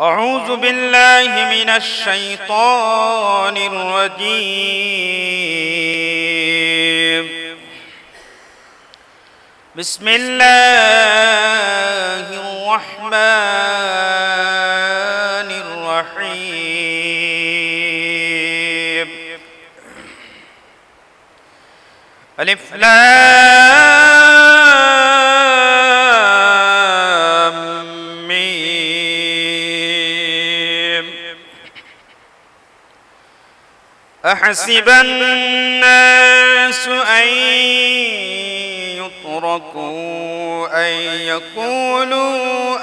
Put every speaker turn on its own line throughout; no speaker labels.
أعوذ بالله من الشيطان الرجيم. بسم الله الرحمن الرحيم. ألف لام ميم. أحسب الناس أن يتركوا أن يقولوا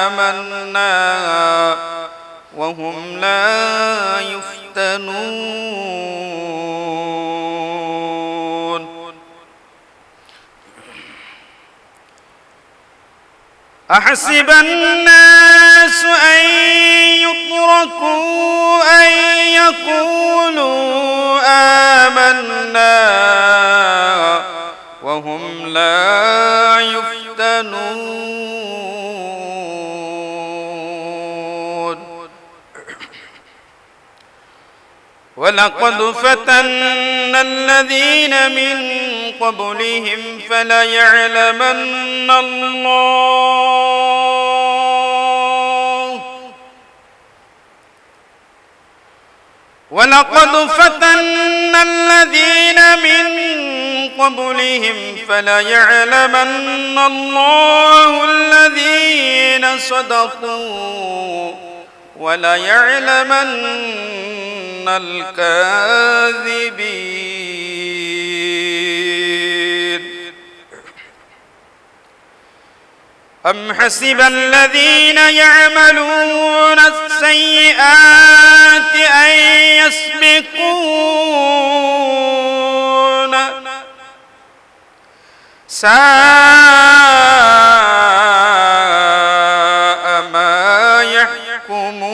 آمنا وهم لا يفتنون. أحسب الناس أن يتركوا أن يقولوا آمنا وهم لا يفتنون. ولقد فتنا الذين من قبلهم فليعلمن الله ولقد فتنا الذين من قبلهم فليعلمن الله الذين صدقوا وليعلمن الكاذبين. أم حسب الذين يعملون السيئات أن يسبقون ساء ما يحكمون.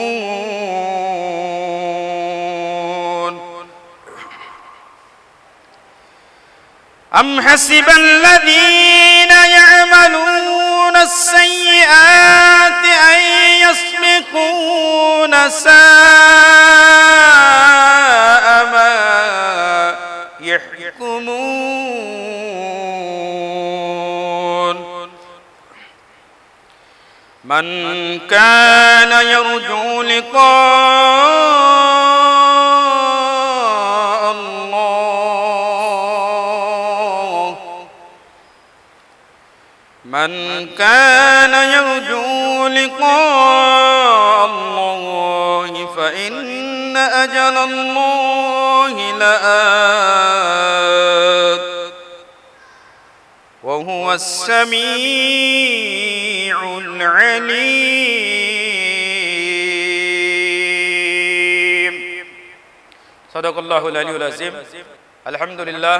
أم حسب الذين يعملون السيئات أن يسبقون ساء ما يحكمون. من كان يرجو لقاء الله من كان يرجو لقاء الله فإن أجل الله لآت وهو السميع العليم. صدق الله العلي العظيم. আলহামদুলিল্লাহ,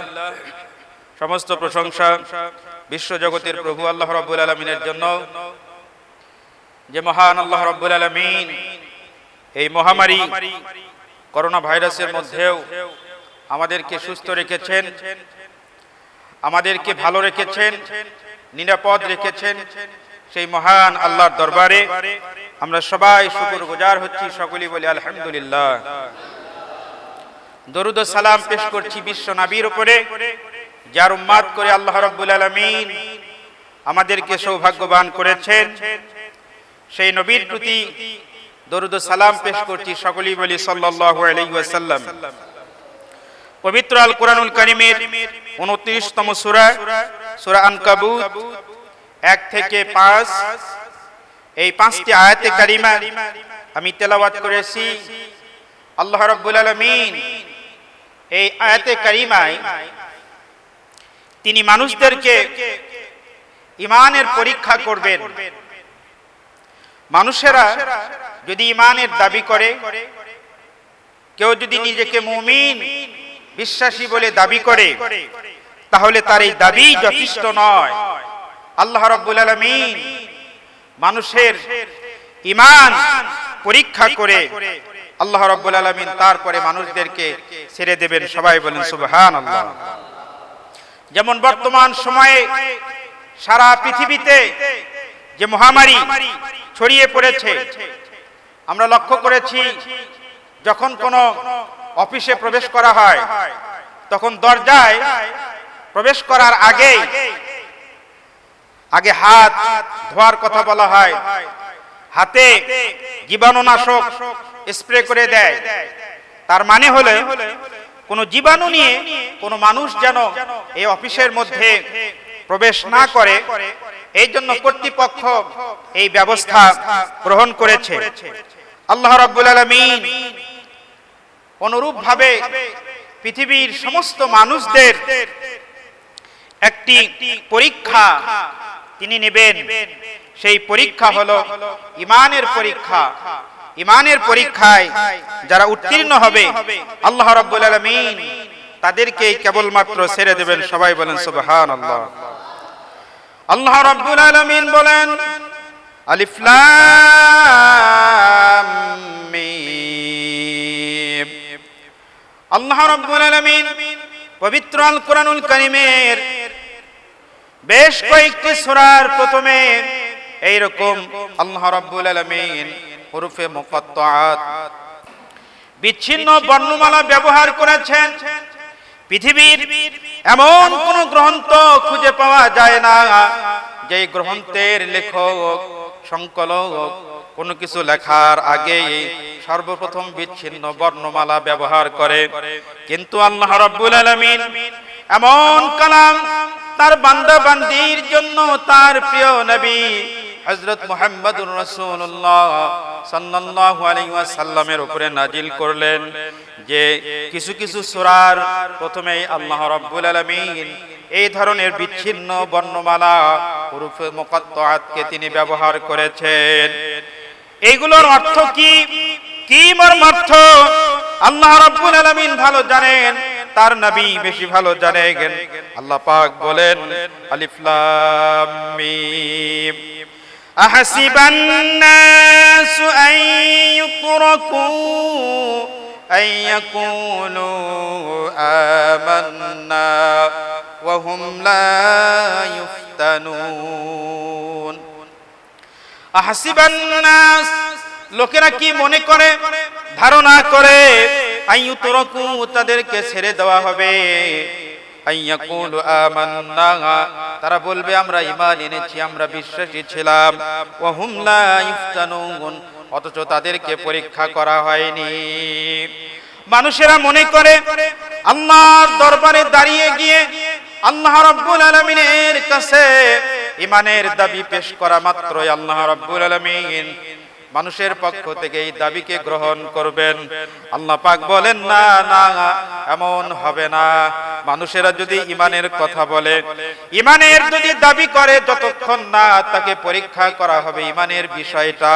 সমস্ত প্রশংসা বিশ্বজগতের প্রভু আল্লাহ রাব্বুল আলামিনের জন্য, যে মহান আল্লাহ রাব্বুল আলামিন এই মহামারী করোনা ভাইরাসের মধ্যেও আমাদেরকে সুস্থ রেখেছেন, আমাদেরকে ভালো রেখেছেন, নিরাপদ রেখেছেন। সেই মহান আল্লাহর দরবারে আমরা সবাই শুকরগুজার হচ্ছি, সকলেই বলি আলহামদুলিল্লাহ। দরুদ ও সালাম পেশ করছি বিশ্ব নবীর উপরে, যার উম্মত করে আল্লাহ রাব্বুল আলামিন আমাদেরকে সৌভাগ্যবান করেছেন। সেই নবীর প্রতি দরুদ ও সালাম পেশ করছি, সকলেই বলি সাল্লাল্লাহু আলাইহি ওয়াসাল্লাম। পবিত্র আল কোরআনুল কারীমের 29তম সূরা সূরা আনকাবুত 1 থেকে 5, এই 5টি আয়াতে কারিমা আমি তেলাওয়াত করেছি। আল্লাহ রাব্বুল আলামিন এই আয়াতে কারিমায় তিনি মানুষদেরকে ঈমানের পরীক্ষা করবেন। মানুষেরা যদি ঈমানের দাবি করে, কেউ যদি নিজেকে মুমিন বিশ্বাসী বলে দাবি করে, তাহলে তার এই দাবি যথেষ্ট নয়। আল্লাহ রাব্বুল আলামিন মানুষের ঈমান পরীক্ষা করে আল্লাহ রাব্বুল আলামিন তারপরে মানুষদেরকে ছেড়ে দেবেন। সবাই বলেন সুবহানাল্লাহ। যেমন বর্তমান সময়ে সারা পৃথিবীতে যে মহামারী ছড়িয়ে পড়েছে, আমরা লক্ষ্য করেছি যখন কোনো অফিসে প্রবেশ করা হয় তখন দরজায় প্রবেশ করার আগে হাত ধোয়ার কথা বলা হয়, হাতে জীবাণুনাশক স্প্রে করে দেয়। তার মানে হলো কোনো জীবাণু নিয়ে কোনো মানুষ যেন এই অফিসের মধ্যে প্রবেশ না করে, এই জন্য কর্তৃপক্ষ এই ব্যবস্থা গ্রহণ করেছে। আল্লাহ রাব্বুল আলামিন অনুরূপভাবে পৃথিবীর সমস্ত মানুষদের একটি পরীক্ষা তিনি নেবেন। সেই পরীক্ষা হলো ঈমানের পরীক্ষা। ঈমানের পরীক্ষায় যারা উত্তীর্ণ হবে আল্লাহ রাব্বুল আলামিন তাদেরকে কেবলমাত্র ছেড়ে দেবেন। সবাই বলেন সুবহানাল্লাহ। আল্লাহ রাব্বুল আলামিন বলেন আলিফ লাম মিম। আল্লাহ রাব্বুল আলামিন পবিত্র আল কোরআনুল কারীমের বেশ কয়েকটি সূরার প্রথমে এইরকম আল্লাহ রাব্বুল আলামিন হুরুফে মুকাত্তাআত বিচ্ছিন্ন বর্ণমালা ব্যবহার করেছেন। পৃথিবীর এমন কোন গ্রন্থ খুঁজে পাওয়া যায় না যে গ্রন্থের লেখক সংকলক কোনো কিছু লেখার আগে সর্বপ্রথম বিচ্ছিন্ন বর্ণমালা ব্যবহার করে। কিন্তু আল্লাহ রাব্বুল আলামিন এমন কালাম তার বান্দা বান্দির জন্য তার প্রিয় নবী হযরত মুহাম্মদুর রাসূলুল্লাহ সাল্লাল্লাহু আলাইহি ওয়াসাল্লামের উপরে নাজিল করলেন যে কিছু কিছু সূরার প্রথমেই আল্লাহ রাব্বুল আলামিন এই ধরনের বিচ্ছিন্ন বর্ণমালা হুরুফে মুকাত্তাআতকে তিনি ব্যবহার করেছেন। এইগুলোর অর্থ কি, কি মর্মার্থ আল্লাহ রাব্বুল আলামিন ভালো জানেন, তার নবী বেশি ভালো জানেন। আল্লাহ পাক বলেন আলিফ লাম মিম আহাসিবান নাসু আন ইউতরাকু আন ইয়াকুলু আমান্না ওয়া হুম লা ইফতানুন। আহাসিবান নাস লোকেরা কি মনে করে, ধারণা করে আইয়ুতরাকু তাদেরকে ছেড়ে দেওয়া হবে, আইয়াকুলু আমান্না তারা বলবে আমরা ঈমান এনেছি, আমরা বিশ্বাসী ছিলাম, ওয়া হুম লা ইফতানুন অথচ তাদেরকে পরীক্ষা করা হয়নি। মানুষেরা মনে করে আল্লাহর দরবারে দাঁড়িয়ে গিয়ে আল্লাহ রাব্বুল আলামিনের কাছে ঈমানের দাবি পেশ করা মাত্রই আল্লাহ রাব্বুল আলামিন মানুষের পক্ষ থেকে এই দাবিকে গ্রহণ করবেন। আল্লাহ পাক বলেন না না, এমন হবে না। মানুষেরা যদি ঈমানের কথা বলে, ঈমানের যদি দাবি করে, যতক্ষণ না তাকে পরীক্ষা করা হবে ঈমানের বিষয়টা,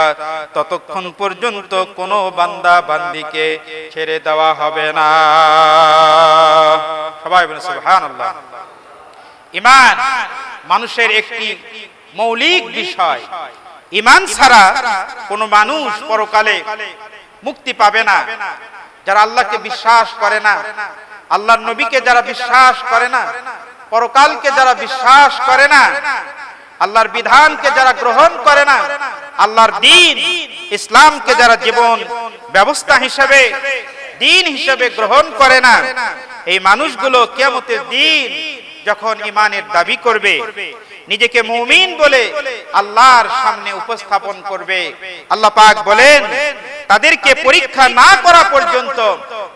ততক্ষণ পর্যন্ত কোনো বান্দা বান্দিকে ছেড়ে দেওয়া হবে না। সবাই বলেন সুবহানাল্লাহ। ঈমান মানুষের একটি মৌলিক বিষয়। ঈমান ছাড়া কোনো মানুষ পরকালে মুক্তি পাবে না। যারা আল্লাহকে বিশ্বাস করে না, আল্লাহর নবীকে যারা বিশ্বাস করে না, পরকালকে যারা বিশ্বাস করে না, আল্লাহর বিধানকে যারা গ্রহণ করে না, আল্লাহর দ্বীন ইসলামকে যারা জীবন ব্যবস্থা হিসেবে দ্বীন হিসেবে গ্রহণ করে না, এই মানুষগুলো কিয়ামতের দিন যখন ঈমানের দাবি করবে, নিজেকে মুমিন বলে আল্লাহর সামনে উপস্থাপন করবে, আল্লাহ পাক বলেন তাদেরকে পরীক্ষা না করা পর্যন্ত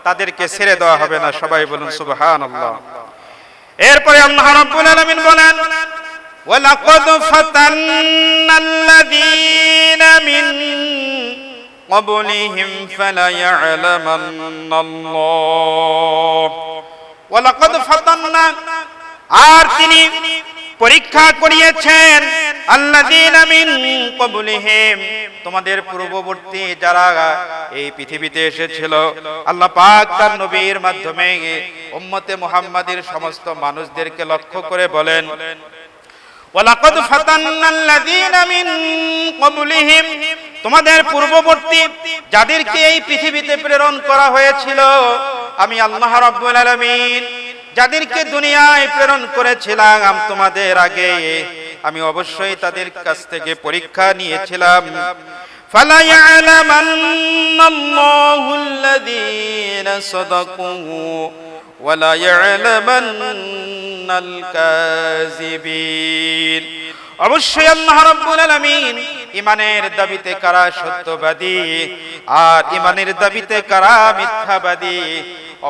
তাদেরকে ছেড়ে দেওয়া হবে না। সবাই বলুন সুবহানাল্লাহ। এরপরে আল্লাহ রাব্বুল আলামিন বলেন ওয়ালাকাদ ফাতান্নাল্লাযীনা মিন ক্বাবলিহিম ফালায়া'লামান্নাল্লাহ। ওয়ালাকাদ ফাতান্না, আর তিনি পরীক্ষা করিয়েছেন আল্লাযীনা মিন ক্বাবলিহিম, তোমাদের পূর্ববর্তী যারা এই পৃথিবীতে এসেছিল। আল্লাহ পাক তার নবীর মাধ্যমে উম্মতে মুহাম্মাদের সমস্ত মানুষদেরকে লক্ষ্য করে বলেন ওয়ালাকাদ ফাতান্নাল্লাযীনা মিন ক্বাবলিহিম, তোমাদের পূর্ববর্তী যাদেরকে এই পৃথিবীতে প্রেরণ করা হয়েছিল, আমি আল্লাহ রাব্বুল আলামিন যাদেরকে দুনিয়ায় প্রেরণ করেছিলাম তোমাদের আগে, আমি অবশ্যই তাদের কাছ থেকে পরীক্ষা নিয়েছিলাম। ফালায়ালামান্নাল্লাহুল্লাযীনা সাদাকু ওয়ালা ইয়ালামান্নাল কাযিবিন। অবশ্যই আল্লাহ রাব্বুল আলামিন ঈমানের দাবিতে কারা সত্যবাদী আর ঈমানের দাবিতে কারা মিথ্যাবাদী,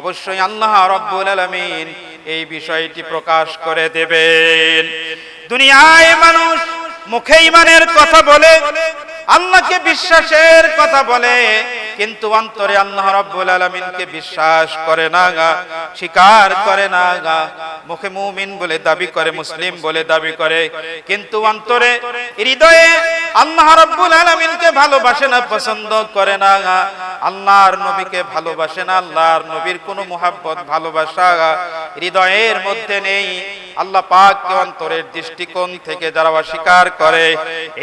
অবশ্যই আল্লাহ রাব্বুল আলামিন এই বিষয়টি প্রকাশ করে দেবেন। দুনিয়ায় মানুষ মুখে ঈমানের কথা বলে, আল্লাহকে বিশ্বাসের কথা বলে, কিন্তু অন্তরে আল্লাহ রাব্বুল আলামিনকে বিশ্বাস করে না, স্বীকার করে না। মুখে মুমিন বলে দাবি করে, মুসলিম বলে দাবি করে, কিন্তু অন্তরে হৃদয়ে আল্লাহ রাব্বুল আলামিনকে ভালোবাসে না, পছন্দ করে না, আল্লাহর নবীকে ভালোবাসে না, আল্লাহর নবীর কোনো মুহাব্বত ভালোবাসা হৃদয়ের মধ্যে নেই। আল্লাহ পাককে অন্তরের দৃষ্টিকোণ থেকে যারা অস্বীকার করে,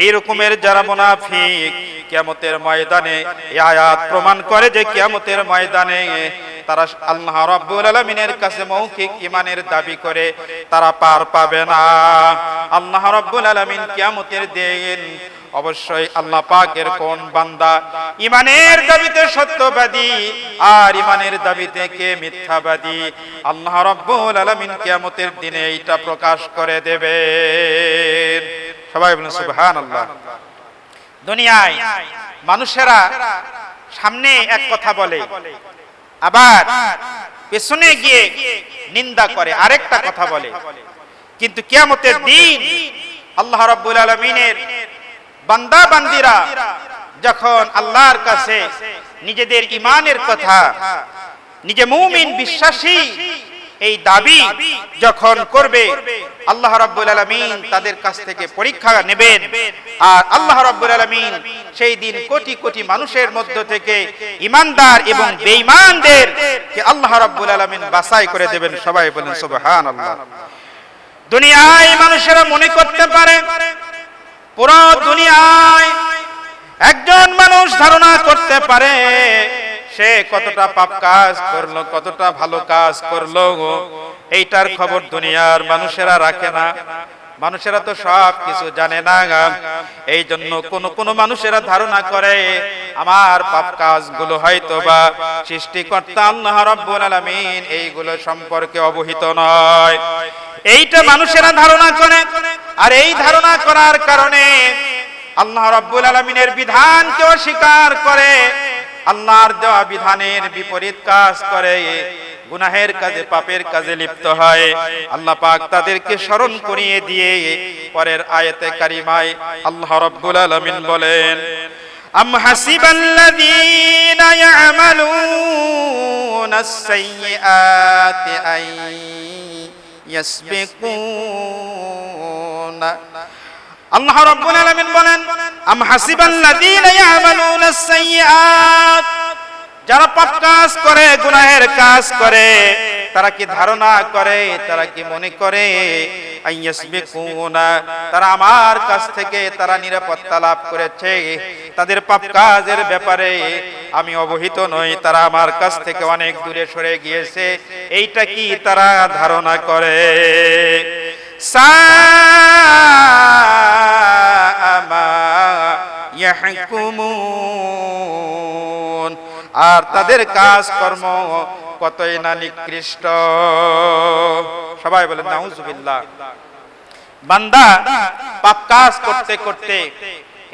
এই রকমের যারা মুনাফিক, কিয়ামতের ময়দানে এই আয়াত প্রমাণ করে যে কিয়ামতের ময়দানে তারা আল্লাহ রাব্বুল আলামিনের কাছে মৌখিক ঈমানের দাবি করে তারা পার পাবে না। আল্লাহ রাব্বুল আলামিন কিয়ামতের দিন অবশ্যই আল্লাহ পাকের কোন বান্দা ঈমানের দাবিতে সত্যবাদী আর ঈমানের দাবিতে কে মিথ্যাবাদী, আল্লাহ রাব্বুল আলামিন কিয়ামতের দিনে এইটা প্রকাশ করে দেবেন। সবাই বলুন সুবহানাল্লাহ। দুনিয়ায় মানুষেরা সামনে এক কথা বলে, আবার পেছনে গিয়ে নিন্দা করে আরেকটা কথা বলে, কিন্তু কিয়ামতের দিন আল্লাহ রাব্বুল আলামিনের বান্দা বান্দিরা যখন আল্লাহর কাছে নিজেদের ঈমানের কথা, নিজে মুমিন বিশ্বাসী এই দাবি যখন করবে, আল্লাহ রাব্বুল আলামিন তাদের কাছ থেকে পরীক্ষা নেবেন। আর আল্লাহ রাব্বুল আলামিন সেই দিন কোটি কোটি মানুষের মধ্য থেকে ঈমানদার এবং বেঈমানদের কে আল্লাহ রাব্বুল আলামিন বাছাই করে দেবেন। সবাই বলেন সুবহানাল্লাহ। দুনিয়ায় মানুষেরা মনে করতে পারে, পুরো দুনিয়ায় একজন মানুষ ধারণা করতে পারে সে কতটা পাপ কাজ করলো, কতটা ভালো কাজ করলো, এইটার খবর দুনিয়ার মানুষেরা রাখে না। মানুষেরা তো সব কিছু জানে না, এই জন্য কোন মানুষেরা ধারণা করে আমার পাপ কাজগুলো হয়তোবা সৃষ্টিকর্তা আল্লাহ রাব্বুল আলামিন এইগুলো সম্পর্কে অবহিত নয়, এইটা মানুষেরা ধারণা করে। আর এই ধারণা করার কারণে আল্লাহ রাব্বুল আলামিনের বিধানকে অস্বীকার করে, আল্লাহর দেওয়া বিধানের বিপরীত কাজ করে, গুনাহের কাজে পাপের কাজে লিপ্ত হয়। আল্লাহ পাক তাদেরকে স্মরণ করিয়ে দিয়ে পরের আয়াতে কারিমায় আল্লাহ রাব্বুল আলামিন বলেন, আম হাসিবাল্লাযীনা ইয়া'মালুনাস সাইয়্যাতি আন ইয়াসবিকুনা। আল্লাহ রাব্বুল আলামিন বলেন, আম হাসিবাল্লাযীনা ইয়া'মালুনাস সাইয়্যাত, যারা পাপ কাজ করে, গুনাহের কাজ করে, তারা কি ধারণা করে, তারা কি মনে করে আইয়াসবিকুনা, তারা আমার কাছ থেকে তারা নিরাপত্তা লাভ করেছে, তাদের পাপ কাজের ব্যাপারে আমি অবহিত নই, তারা আমার কাছ থেকে অনেক দূরে সরে গিয়েছে, এইটা কি তারা ধারণা করে? সাআমা ইয়াহকুমুন, আর তাদের কাজকর্ম কতই না নিকৃষ্ট। সবাই বলেন নাউজুবিল্লাহ। বান্দা পাপ কাজ করতে করতে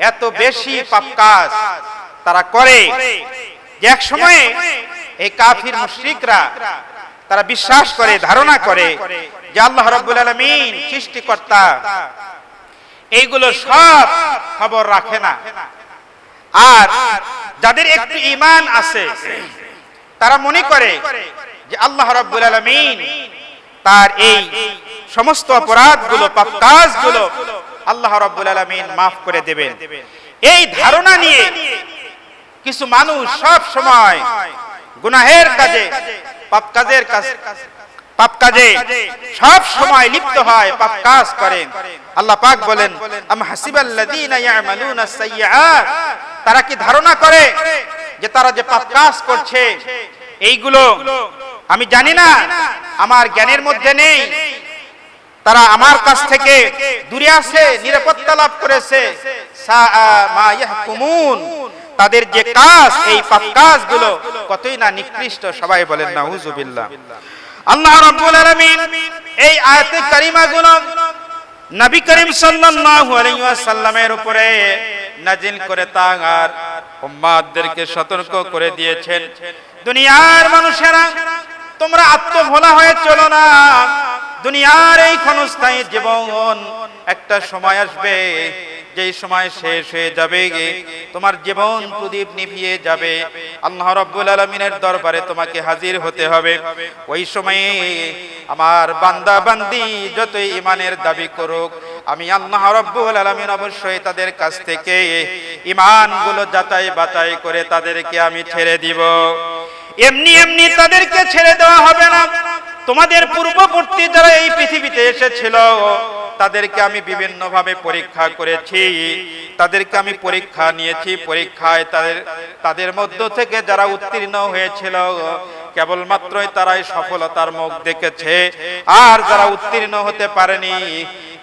এত বেশি পাপ কাজ তারা করে যে এক সময়ে এই কাফির মুশরিকরা তারা বিশ্বাস করে, ধারণা করে যে আল্লাহ রাব্বুল আলামিন সৃষ্টিকর্তা এইগুলো সব খবর রাখে না। আর যাদের একটু ঈমান আছে তারা মনে করে যে আল্লাহ রাব্বুল আলামিন তার এই সমস্ত অপরাধগুলো, পাপ কাজগুলো আল্লাহ রাব্বুল আলামিন মাফ করে দেবেন। এই ধারণা নিয়ে কিছু মানুষ সব সময় গুনাহের কাজে, পাপ কাজে সব সময় লিপ্ত হয়, পাপ কাজ করেন। আল্লাহ পাক বলেন, আম হাসিবাল্লাযীনা ইয়া'মালুনাস সাইয়্যাত, তারা কি ধারণা করে যে তারা যে পাপ কাজ করছে এইগুলো আমি জানি না, আমার জ্ঞানের মধ্যে নেই, তারা আমার কাছ থেকে দূরে আছে, নিরাপত্তা লাভ করেছে। সাআ মা ইয়াহকুমুন, তাদের যে কাজ, এই পাপ কাজগুলো কতই না নিকৃষ্ট, সবাই বলেন নাউজুবিল্লাহ। আল্লাহ রাব্বুল আলামিন এই আয়াতে কারিমাগুলো নবী করিম সাল্লাল্লাহু আলাইহি ওয়াসাল্লামের উপরে নাজিল করে তার উম্মতদেরকে সতর্ক করে দিয়েছেন, দুনিয়ার মানুষেরা তোমরা আত্মভোলা হয়ে চলো না। দুনিয়ার এই ক্ষণস্থায়ী জীবন একটা সময় আসবে, যেই সময় শেষ হয়ে যাবে, তোমার জীবন প্রদীপ নিভিয়ে যাবে, আল্লাহ রাব্বুল আলামিনের দরবারে তোমাকে হাজির হতে হবে। ওই সময়ে আমার বান্দা বান্দি যতই ঈমানের দাবি করুক, আমি আল্লাহ রাব্বুল আলামিন অবশ্যই তাদের কাছ থেকে ঈমানগুলো যাচাই বাছাই করে তাদেরকে আমি ছেড়ে দিব। এমনি এমনি তাদেরকে ছেড়ে দেওয়া হবে না। তোমাদের পূর্ববর্তী যারা এই পৃথিবীতে এসেছিল, তাদেরকে আমি বিভিন্ন ভাবে পরীক্ষা করেছি, তাদেরকে আমি পরীক্ষা নিয়েছি। পরীক্ষায় তাদের মধ্য থেকে যারা উত্তীর্ণ হয়েছিল, কেবলমাত্রই তারাই সফলতার মুখ দেখেছে, আর যারা উত্তীর্ণ হতে পারেনি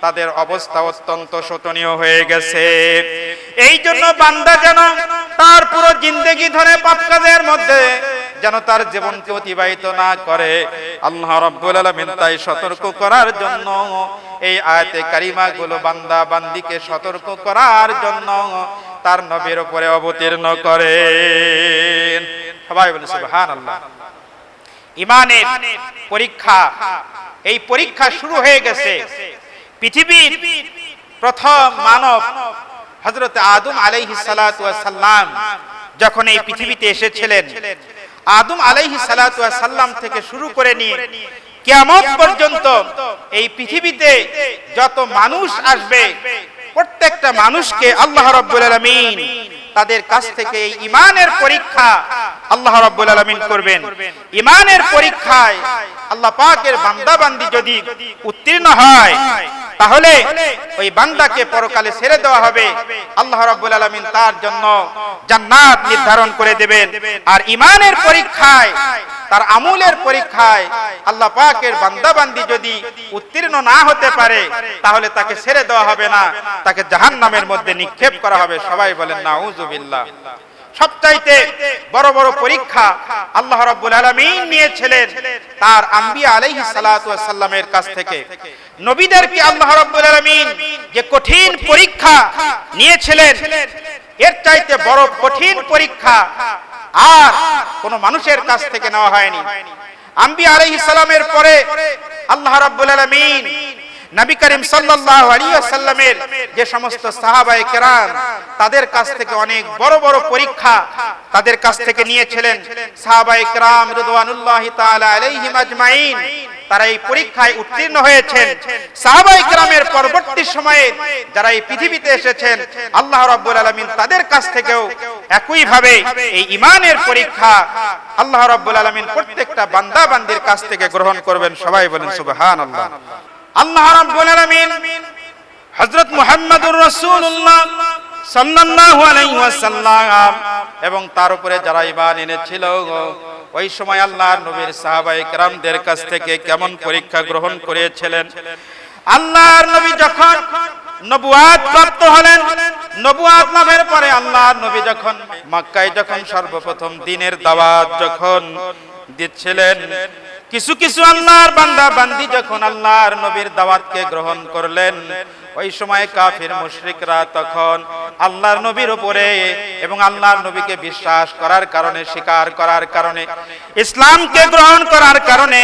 তাদের অবস্থা অত্যন্ত শোচনীয় হয়ে গেছে। এই জন্য বান্দা যেন তার পুরো জিন্দেগি ধরে পাপ কাজের মধ্যে যেন তার জীবনকে অতিবাহিত না করে, আল্লাহ রাব্বুল আলামিন তাই সতর্ক করার জন্য এই আয়াতে কারিমা গুলো বান্দা বান্দিকে সতর্ক করার জন্য তার নবীর উপরে অবতীর্ণ করেন। সবাই বলে সুবহানাল্লাহ। ঈমানের পরীক্ষা, এই পরীক্ষা শুরু হয়ে গেছে। পৃথিবীর প্রথম মানব হযরত আদম আলাইহিস সালাতু ওয়াস সালাম যখন এই পৃথিবীতে এসেছিলেন, আদম আলাইহিস সালাতু ওয়াস সালাম থেকে শুরু করে নিয়ে কিয়ামত পর্যন্ত এই পৃথিবীতে যত মানুষ আসবে, প্রত্যেকটা মানুষকে আল্লাহ রাব্বুল আলামিন তাদের কাছ থেকে এই ঈমানের পরীক্ষা আল্লাহ রাব্বুল আলামিন করবেন। ঈমানের পরীক্ষায় আল্লাহ পাকের বান্দা বান্দি যদি উত্তীর্ণ হয়, তাহলে ওই বান্দাকে পরকালে ছেড়ে দেওয়া হবে। আল্লাহ রাব্বুল আলামিন তার জন্য জান্নাত নির্ধারণ করে দেবেন। আর ঈমানের পরীক্ষায়, তার আমলের পরীক্ষায় আল্লাহ পাকের বান্দা বান্দি যদি উত্তীর্ণ না হতে পারে, তাহলে তাকে ছেড়ে দেওয়া হবে না, তাকে জাহান্নামের মধ্যে নিক্ষেপ করা হবে। সবাই বলেন নাউজুবিল্লাহ। সবচাইতে বড় বড় পরীক্ষা আল্লাহ রাব্বুল আলামিন নিয়েছিলেন তার আম্বিয়া আলাইহিস সালাতু ওয়াস সালামের কাছ থেকে। নবীদেরকে আল্লাহ রাব্বুল আলামিন যে কঠিন পরীক্ষা নিয়েছিলেন, এর চাইতে বড় কঠিন পরীক্ষা আর কোন মানুষের কাছ থেকে নেওয়া হয়নি। আম্বিয়া আলাইহিস সালামের পরে আল্লাহ রাব্বুল আলামিন নবী করিম সাল্লাল্লাহু আলাইহি ওয়াসাল্লামের যে সমস্ত সাহাবায়ে কেরাম, তাদের কাছ থেকে অনেক বড় বড় পরীক্ষা তাদের কাছ থেকে নিয়েছিলেন। সাহাবায়ে কেরাম রিদওয়ানুল্লাহি তাআলা আলাইহিম আজমাইন, তারা এই পরীক্ষায় উত্তীর্ণ হয়েছেন। সাহাবায়ে কেরামের পরবর্তী সময়ে যারা এই পৃথিবীতে এসেছেন, আল্লাহ রাব্বুল আলামিন তাদের কাছ থেকেও একই ভাবে এই ঈমানের পরীক্ষা আল্লাহ রাব্বুল আলামিন প্রত্যেকটা বান্দা বান্দির কাছ থেকে গ্রহণ করবেন। সবাই বলেন সুবহানাল্লাহ। আল্লাহ রাব্বুল আলামিন হযরত মুহাম্মদুর রাসূলুল্লাহ সাল্লাল্লাহু আলাইহি ওয়াসাল্লাম এবং তার উপরে যারা ঈমান এনেছিল, ওই সময় আল্লাহর নবীর সাহাবায়ে কেরামদের কাছ থেকে কেমন পরীক্ষা গ্রহণ করেছিলেন। আল্লাহর নবী যখন নবুয়াত প্রাপ্ত হলেন, নবুয়াত লাভের পরে আল্লাহর নবী যখন মক্কায় যখন সর্বপ্রথম দ্বীনের দাওয়াত যখন দিচ্ছিলেন, কিছু কিছু আল্লাহর বান্দা বান্দি যখন আল্লাহর নবীর দাওয়াতকে গ্রহণ করলেন, ওই সময় কাফির মুশরিকরা তখন আল্লাহর নবীর উপরে এবং আল্লাহর নবীকে বিশ্বাস করার কারণে, স্বীকার করার কারণে, ইসলামকে গ্রহণ করার কারণে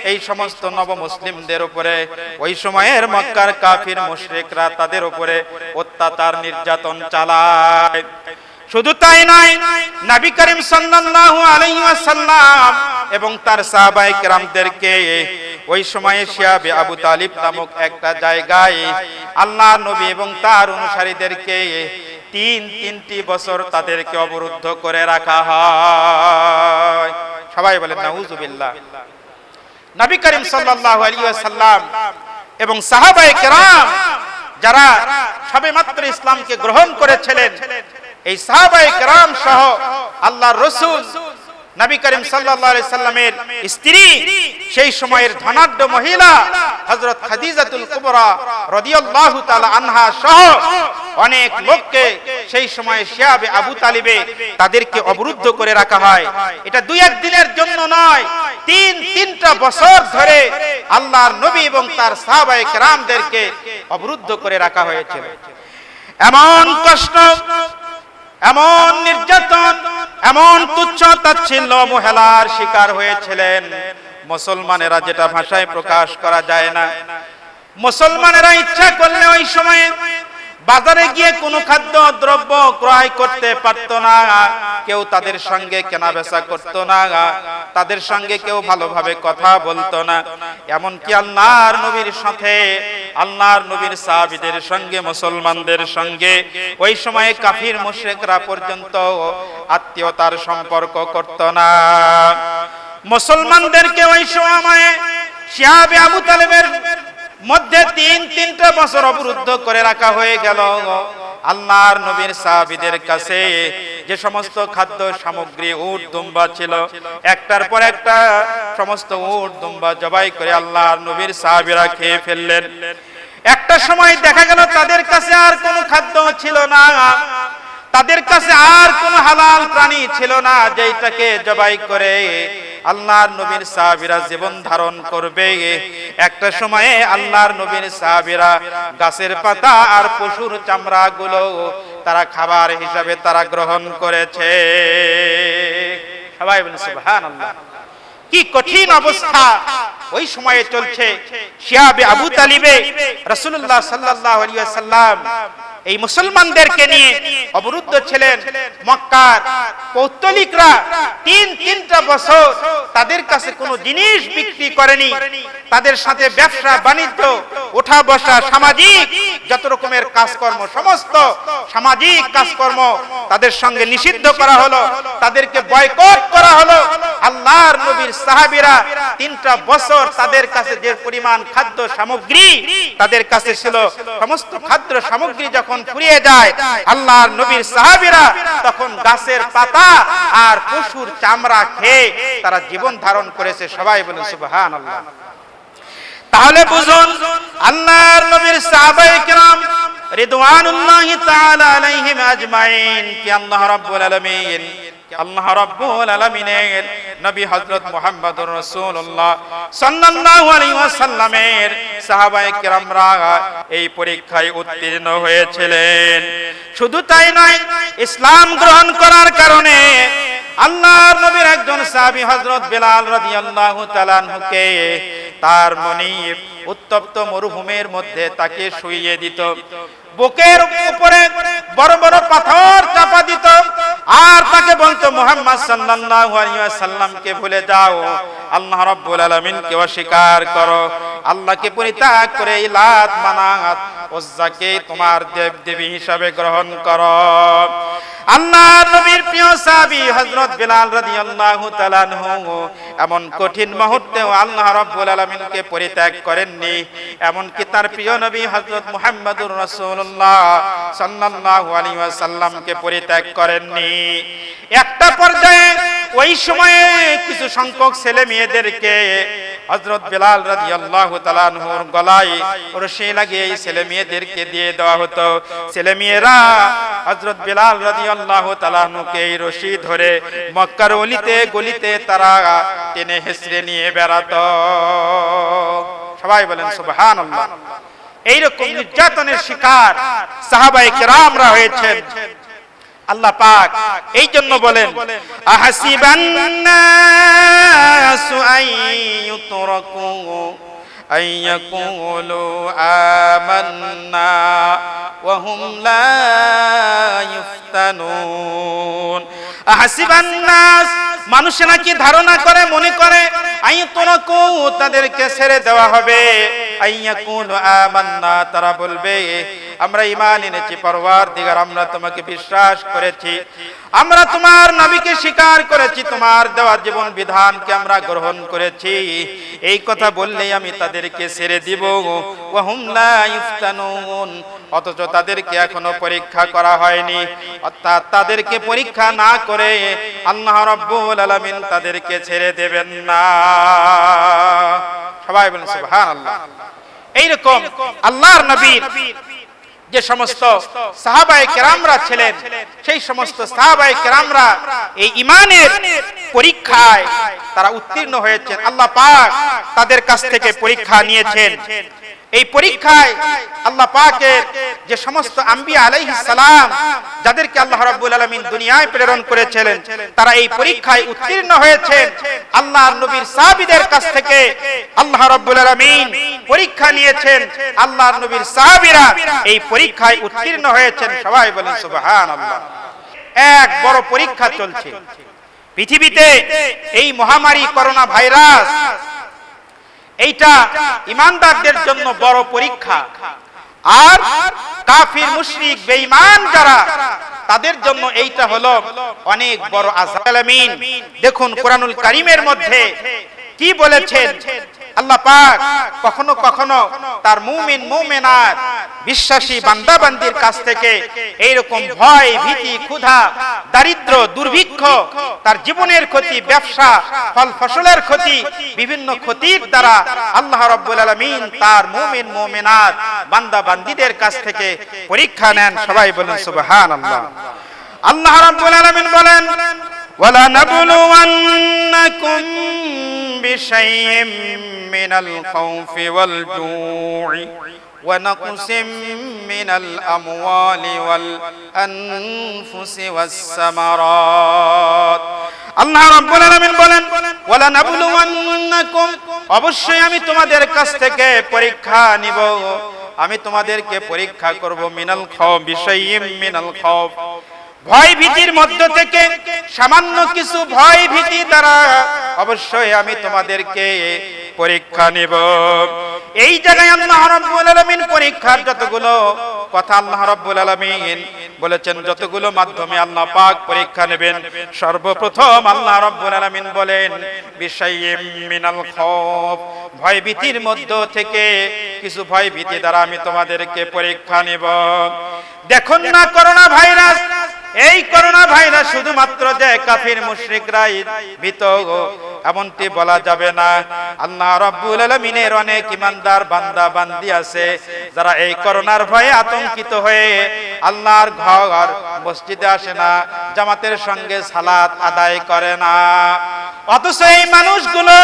এই সমস্ত নব মুসলিমদের উপরে ওই সময়ের মক্কার কাফির মুশরিকরা তাদের উপরে অত্যাচার নির্যাতন চালায়। শুধু তাই নয়, নবী করিম সাল্লাল্লাহু আলাইহি ওয়াসাল্লাম এবং তার সাহাবায়ে কেরামদেরকে ওই সময়ে শিয়াবে আবু তালিব নামক একটা জায়গায় আল্লাহর নবী এবং তার অনুসারীদেরকে তিনটি বছর তাদেরকে অবরুদ্ধ করে রাখা হয়। সবাই বলেন নাউজুবিল্লাহ। নবী করিম সাল্লাল্লাহু আলাইহি ওয়াসাল্লাম এবং সাহাবায়ে কেরাম যারা সবেমাত্র ইসলামকে গ্রহণ করেছিলেন, এই সাহাবায়ে কেরাম সহ আল্লাহর রাসূল নবী করিম সাল্লাল্লাহু আলাইহি সাল্লামের স্ত্রী সেই সময়ের ধনাঢ্য মহিলা হযরত খাদিজাতুল কুবরা রাদিয়াল্লাহু তাআলা আনহা সহ অনেক লোককে সেই সময়ে শিয়াবে আবু তালিবে তাদেরকে অবরুদ্ধ করে রাখা হয়। এটা দুই এক দিনের জন্য নয়, তিনটা বছর ধরে আল্লাহর নবী এবং তার সাহাবায়ে কেরামদেরকে অবরুদ্ধ করে রাখা হয়েছিল। এমন কষ্ট, এমন নির্যাতন, এমন তুচ্ছ তাচ্ছিল্য অবহেলার শিকার হয়েছিলেন মুসলমানেরা, যেটা ভাষায় প্রকাশ করা যায় না। মুসলমানেরা ইচ্ছা করলে ওই সময়ে বাজারে গিয়ে কোনো খাদ্য দ্রব্য ক্রয় করতে পারত না, কেউ তাদের সঙ্গে কেনাবেচা করত না, তাদের সঙ্গে কেউ ভালোভাবে কথা বলতো না। এমনকি আল্লাহর নবীর সাথে, আল্লাহর নবীর সাহাবীদের সঙ্গে, মুসলমানদের সঙ্গে ওই সময়ে কাফির মুশরিকরা পর্যন্ত আত্মীয়তার সম্পর্ক করত না। মুসলমানদেরকে ওই সময়ে শিয়াবে আবু তালেবের মধ্যে তিনটা বছর অবরুদ্ধ করে রাখা হয়ে গেল। আল্লাহর নবীর সাহাবীদের কাছে যে সমস্ত খাদ্য সামগ্রী, উট দুম্বা ছিল, একটার পর একটা সমস্ত উট দুম্বা জবাই করে আল্লাহর নবীর সাহাবীরা খেয়ে ফেললেন। একটা সময় দেখা গেল তাদের কাছে আর কোনো খাদ্য ছিল না, তাদের কাছে আর কোনো হালাল প্রাণী ছিল না যেটাকে জবাই করে আল্লাহর নবীর সাহাবীরা জীবন ধারণ করবে। একটা সময়ে আল্লাহর নবীর সাহাবীরা গাছের পাতা আর পশুর চামড়া গুলো তারা খাবার হিসাবে তারা গ্রহণ করেছে। সবাই বলেন সুবহানাল্লাহ। কি কঠিন অবস্থা ওই সময়ে চলছে। শিয়াবে আবু তালিবে রাসূলুল্লাহ সাল্লাল্লাহু আলাইহি ওয়াসাল্লাম এই মুসলমানদেরকে নিয়ে অবরুদ্ধ ছিলেন। মক্কার পৌত্তলিকরা তিনটা বছর তাদের কাছে কোনো জিনিস বিক্রি করেনি। তাদের সাথে ব্যবসা বাণিজ্য, ওঠা বসা, সামাজিক যত রকমের কাজকর্ম, সমস্ত সামাজিক কাজকর্ম তাদের সঙ্গে নিষিদ্ধ করা হলো, তাদেরকে বয়কট করা হলো। আল্লাহর নবীর সাহাবীরা 3টা বছর তাদের কাছে যে পরিমাণ খাদ্য সামগ্রী তাদের কাছে ছিল, সমস্ত খাদ্য সামগ্রী যখন ফুরিয়ে যায়, আল্লাহর নবীর সাহাবীরা তখন গাছের পাতা আর পশুর চামড়া খেয়ে তারা জীবন ধারণ করেছে। সবাই বলেন সুবহানাল্লাহ। তাহলে বুঝুন আল্লাহর নবীর সাহাবায়ে কেরাম রিদওয়ানুল্লাহি তাআলা আলাইহিম আজমাইন কি আল্লাহ রাব্বুল আলামিনের নবী হযরত মুহাম্মদুর রাসূলুল্লাহ সাল্লাল্লাহু আলাইহি ওয়াসাল্লামের সাহাবায়ে কেরামরা এই পরীক্ষায় উত্তীর্ণ হয়েছিলেন। শুধু তাই নয়, ইসলাম গ্রহণ করার কারণে আল্লাহর নবীর একজন সাহাবী হযরত বিলাল রাদিয়াল্লাহু তাআলা আনহুকে তার মনিব উত্তপ্ত মরুভূমির মধ্যে তাকে শুইয়ে দিত, বুকের উপরে বড় বড় পাথর চাপা দিত আর তাকে বলতো মুহাম্মদ সাল্লাল্লাহু আলাইহি ওয়াসাল্লামকে ভুলে যাও, আল্লাহ রাব্বুল আলামিনকে অস্বীকার করো, আল্লাহকে পরিত্যাগ করে লাত মানাত উজ্জাকে তোমার দেব দেবী হিসাবে গ্রহণ করো। আল্লাহর নবীর প্রিয় সাহাবী হযরত বিলাল রাদিয়াল্লাহু তাআলা আনহু এমন কঠিন মুহূর্তেও আল্লাহ রাব্বুল আলামিনকে পরিত্যাগ করেননি। এমন কি তার প্রিয় নবী হযরত মুহাম্মদুর রাসূলুল্লাহ সাল্লাল্লাহু আলাইহি ওয়াসাল্লামকে পরিত্যাগ করেননি। একটা পর্যায়ে ওই সময়ে কিছু সংখ্যক ছেলে মেয়েদেরকে হযরত বিলাল রাদিয়াল্লাহু তাআলা আনহুর গলায় রশি লাগিয়ে এই ছেলে মেয়েদেরকে দিয়ে দেওয়া হতো। ছেলে মেয়েরা হযরত বিলাল রাদিয়াল্লাহু তাআলা আনহুকে এই রশি ধরে মক্কার অলিতে গলিতে তারা টেনে হেঁচড়ে নিয়ে বেড়াতো। সবাই বলেন সুবহানাল্লাহ। এইরকম নির্যাতনের শিকার সাহাবায়ে কেরামরা হয়েছেন। আল্লাহ পাক এই জন্য বলেন আহাসিবান নাসু আইয়ুতরাকু আইয়াকুলু আমান্না ওয়া হুম লা ইফতানুন। আহাসিবান নাস, মানুষেরা কি ধারণা করে, মনে করে আইয়ুতরাকু তাদেরকে ছেড়ে দেওয়া হবে, আইয়াকুলু আমান্না তারা বলবে আমরা ঈমান এনেছি পরওয়ারদিগার, আমরা তোমাকে বিশ্বাস করেছি, আমরা তোমার নবীকে স্বীকার করেছি, তোমার দেওয়া জীবন বিধানকে আমরা গ্রহণ করেছি। এই কথা বললেই আমি তাদেরকে ছেড়ে দিব। ওয়া হুম লা ইফতানুন, অথচ তাদেরকে এখনো পরীক্ষা করা হয়নি। অর্থাৎ তাদেরকে পরীক্ষা না করে আল্লাহ রাব্বুল আলামিন তাদেরকে ছেড়ে দেবেন না। সবাই বলেন সুবহানাল্লাহ। এইরকম আল্লাহর নবীর যে সমস্ত সাহাবায়ে কেরামরা ছিলেন, সেই সমস্ত সাহাবায়ে কেরামরা এই ঈমানের পরীক্ষায় তারা উত্তীর্ণ হয়েছেন। আল্লাহ পাক তাদের কাছ থেকে পরীক্ষা নিয়েছেন। এই পরীক্ষায় আল্লাহ পাকের যে সমস্ত আম্বিয়া আলাইহিস সালাম, যাদেরকে আল্লাহ রাব্বুল আলামিন দুনিয়ায় প্রেরণ করেছিলেন, তারা এই পরীক্ষায় উত্তীর্ণ হয়েছেন। আল্লাহর নবীর সাহাবীদের কাছ থেকে আল্লাহ রাব্বুল আলামিন পরীক্ষা নিয়েছেন। আল্লাহর নবীর সাহাবীরা এই পরীক্ষায় উত্তীর্ণ হয়েছেন। সবাই বলেন সুবহানাল্লাহ। এক বড় পরীক্ষা চলছে পৃথিবীতে, এই মহামারী করোনা ভাইরাস, এইটা ঈমানদারদের জন্য বড় পরীক্ষা, আর কাফির মুশরিক বেঈমান যারা, তাদের জন্য এইটা হলো অনেক বড় আযাব। আলামিন দেখুন কোরআনুল কারীমের মধ্যে কি বলেছেন আল্লাহ পাক। কখনো কখনো তার মুমিন মুমিনাত বিশ্বাসী বান্দা বান্দির কাছ থেকে এইরকম ভয়, ভীতি, ক্ষুধা, দারিদ্র, দুর্ভিক্ষ, তার জীবনের ক্ষতি, ব্যবসা, ফল ফসলের ক্ষতি, বিভিন্ন ক্ষতির দ্বারা আল্লাহ রাব্বুল আলামিন তার মুমিন মুমিনাত বান্দা বান্দিদের কাছ থেকে পরীক্ষা নেন। সবাই বলেন সুবহানাল্লাহ। আল্লাহ রাব্বুল আলামিন বলেন, ওয়ালা নাবলুওয়ান্নাকুম বিশাইইম মিনাল খাউফি ওয়াল জু'i ওয়া নাকসিম মিনাল আমওয়ালি ওয়াল আনফুসি ওয়াস সামারাত। আল্লাহ রাব্বুল আলামিন বলেন, ওয়ালা নাবলুওয়ান্নাকুম, অবশ্যই আমি তোমাদের কাছ থেকে পরীক্ষা নিব, আমি তোমাদেরকে পরীক্ষা করব। মিনাল খাউফ, বিশাইইম মিনাল খাউফ, ভয় ভীতির মধ্য থেকে সামান্য কিছু ভয় ভীতি দ্বারা অবশ্যই আমি তোমাদেরকে পরীক্ষা নেব। এই জায়গায় আল্লাহ রাব্বুল আলামিন পরীক্ষার যতগুলো কথা আল্লাহ রাব্বুল আলামিন বলেছেন, যতগুলো মাধ্যমে আল্লাহ পাক পরীক্ষা নেবেন, সর্বপ্রথম আল্লাহ রাব্বুল আলামিন বলেন বিশাইইম মিনাল খাউফ, ভয় ভীতির মধ্য থেকে কিছু ভয় ভীতি দ্বারা আমি তোমাদেরকে পরীক্ষা নেব। দেখুন না করোনা ভাইরাস, এই করোনা ভাইরাস শুধুমাত্র যে কাফির মুশরিকরাই ভীত এমনটি বলা যাবে না। আল্লাহ রাব্বুল আলামিনের অনেক ঈমানদার বান্দা বান্দি আছে যারা এই করোনার ভয়ে আতঙ্কিত হয়ে আল্লাহর ঘর মসজিদে আসে না, জামাতের সঙ্গে সালাত আদায় করে না। অথচ এই মানুষগুলো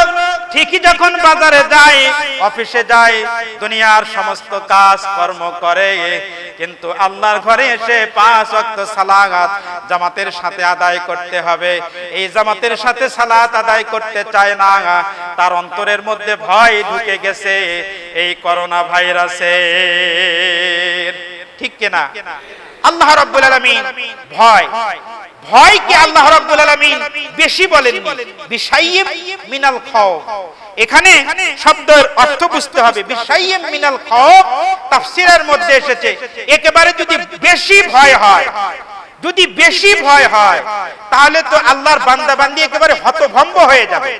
ঠিকই যখন বাজারে যায়, অফিসে যায়, দুনিয়ার সমস্ত কাজ কর্ম করে, কিন্তু আল্লাহর ঘরে এসে 5 ওয়াক্ত সালাত জামাতের সাথে আদায় করতে হবে, এই জামাতের সাথে সালাত আদায় করতে চায় না। তার অন্তরের মধ্যে ভয় ঢুকে গেছে এই করোনা ভাইরাসের। ঠিক কিনা? আল্লাহ রাব্বুল আলামিন ভয়কে আল্লাহ রাব্বুল আলামিন বেশি বলেননি, বিশাইইম মিনাল খাউফ। এখানে শব্দের অর্থ বুঝতে হবে। বিশাইইম মিনাল খাউফ তাফসীরের মধ্যে এসেছে একেবারে যদি বেশি ভয় হয়, যদি বেশি ভয় হয় তাহলে তো আল্লাহর বান্দা বান্দি একেবারে হতভম্ব হয়ে যাবে।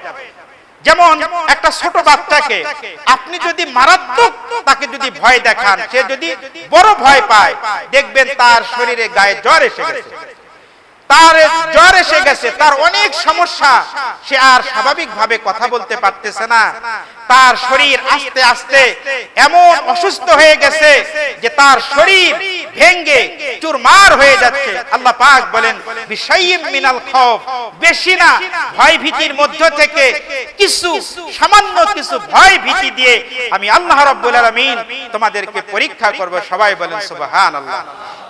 যেমন একটা ছোট বাচ্চাকে আপনি যদি মারাত্মক তাকে যদি ভয় দেখান, সে যদি বড় ভয় পায়, দেখবেন তার শরীরে গায়ে জ্বর এসে গেছে, তার জ্বর এসে গেছে, তার অনেক সমস্যা, সে আর স্বাভাবিকভাবে কথা বলতে পারতেছে না, তার শরীর আস্তে আস্তে এমন অসুস্থ হয়ে গেছে যে তার শরীর ভেঙে চুরমার হয়ে যাচ্ছে। আল্লাহ পাক বলেন বিশাইইম মিনাল খাউফ, বেশি না, ভয় ভীতির মধ্য থেকে কিছু সামান্য কিছু ভয় ভীতি দিয়ে আমি আল্লাহ রাব্বুল আলামিন তোমাদেরকে পরীক্ষা করব। সবাই বলেন সুবহানাল্লাহ।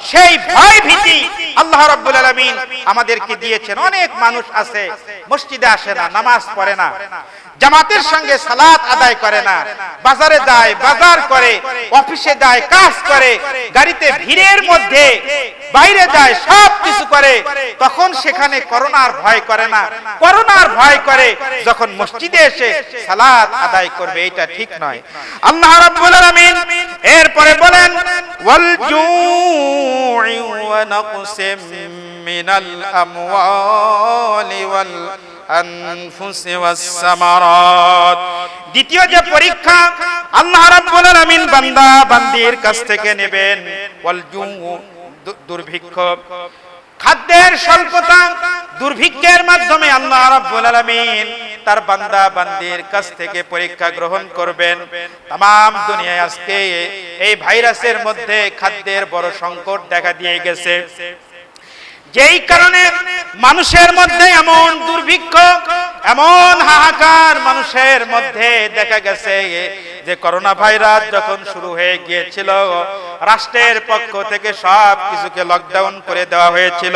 সেই ভয় ভীতি আল্লাহ রাব্বুল আলামিন আমাদেরকে দিয়েছেন। অনেক মানুষ আছে মসজিদে আসে না, নামাজ পড়ে না, জামাতের সঙ্গে সালাত আদায় করে না, বাজারে যায়, বাজার করে, অফিসে যায়, কাজ করে, গাড়িতে ভিড়ের মধ্যে বাইরে যায়, সব কিছু করে, তখন সেখানে করোনার ভয় করে না। করোনার ভয় করে যখন মসজিদে এসে সালাত আদায় করবে, এটা ঠিক নয়। আল্লাহ রাব্বুল আলামিন এরপরে বলেন ওয়াল জু'i ওয়া নাকসিম মিনাল আমওয়ালি ওয়াল আনফুসি ওয়াস সামারাত। দ্বিতীয় যে পরীক্ষা আল্লাহ রাব্বুল আলামিন বান্দা বান্দির কাছ থেকে নেবেন, ওয়াল জু'u দুর্ভিক্ষ, খাদ্যের স্বল্পতা, দুর্ভিক্ষের মাধ্যমে আল্লাহ রাব্বুল আলামিন তার বান্দা বান্দির কাছ থেকে পরীক্ষা গ্রহণ করবেন। তাম দুনিয়ায় আজকে এই ভাইরাসের মধ্যে খাদ্যের বড় সংকট দেখা দিয়ে গেছে, যেই কারণে মানুষের মধ্যে এমন দুর্ভিক্ষ, এমন হাহাকার মানুষের মধ্যে দেখা গেছে যে করোনা ভাইরাস যখন শুরু হয়ে গিয়েছিল, রাষ্ট্রের পক্ষ থেকে সব কিছুকে লকডাউন করে দেওয়া হয়েছিল।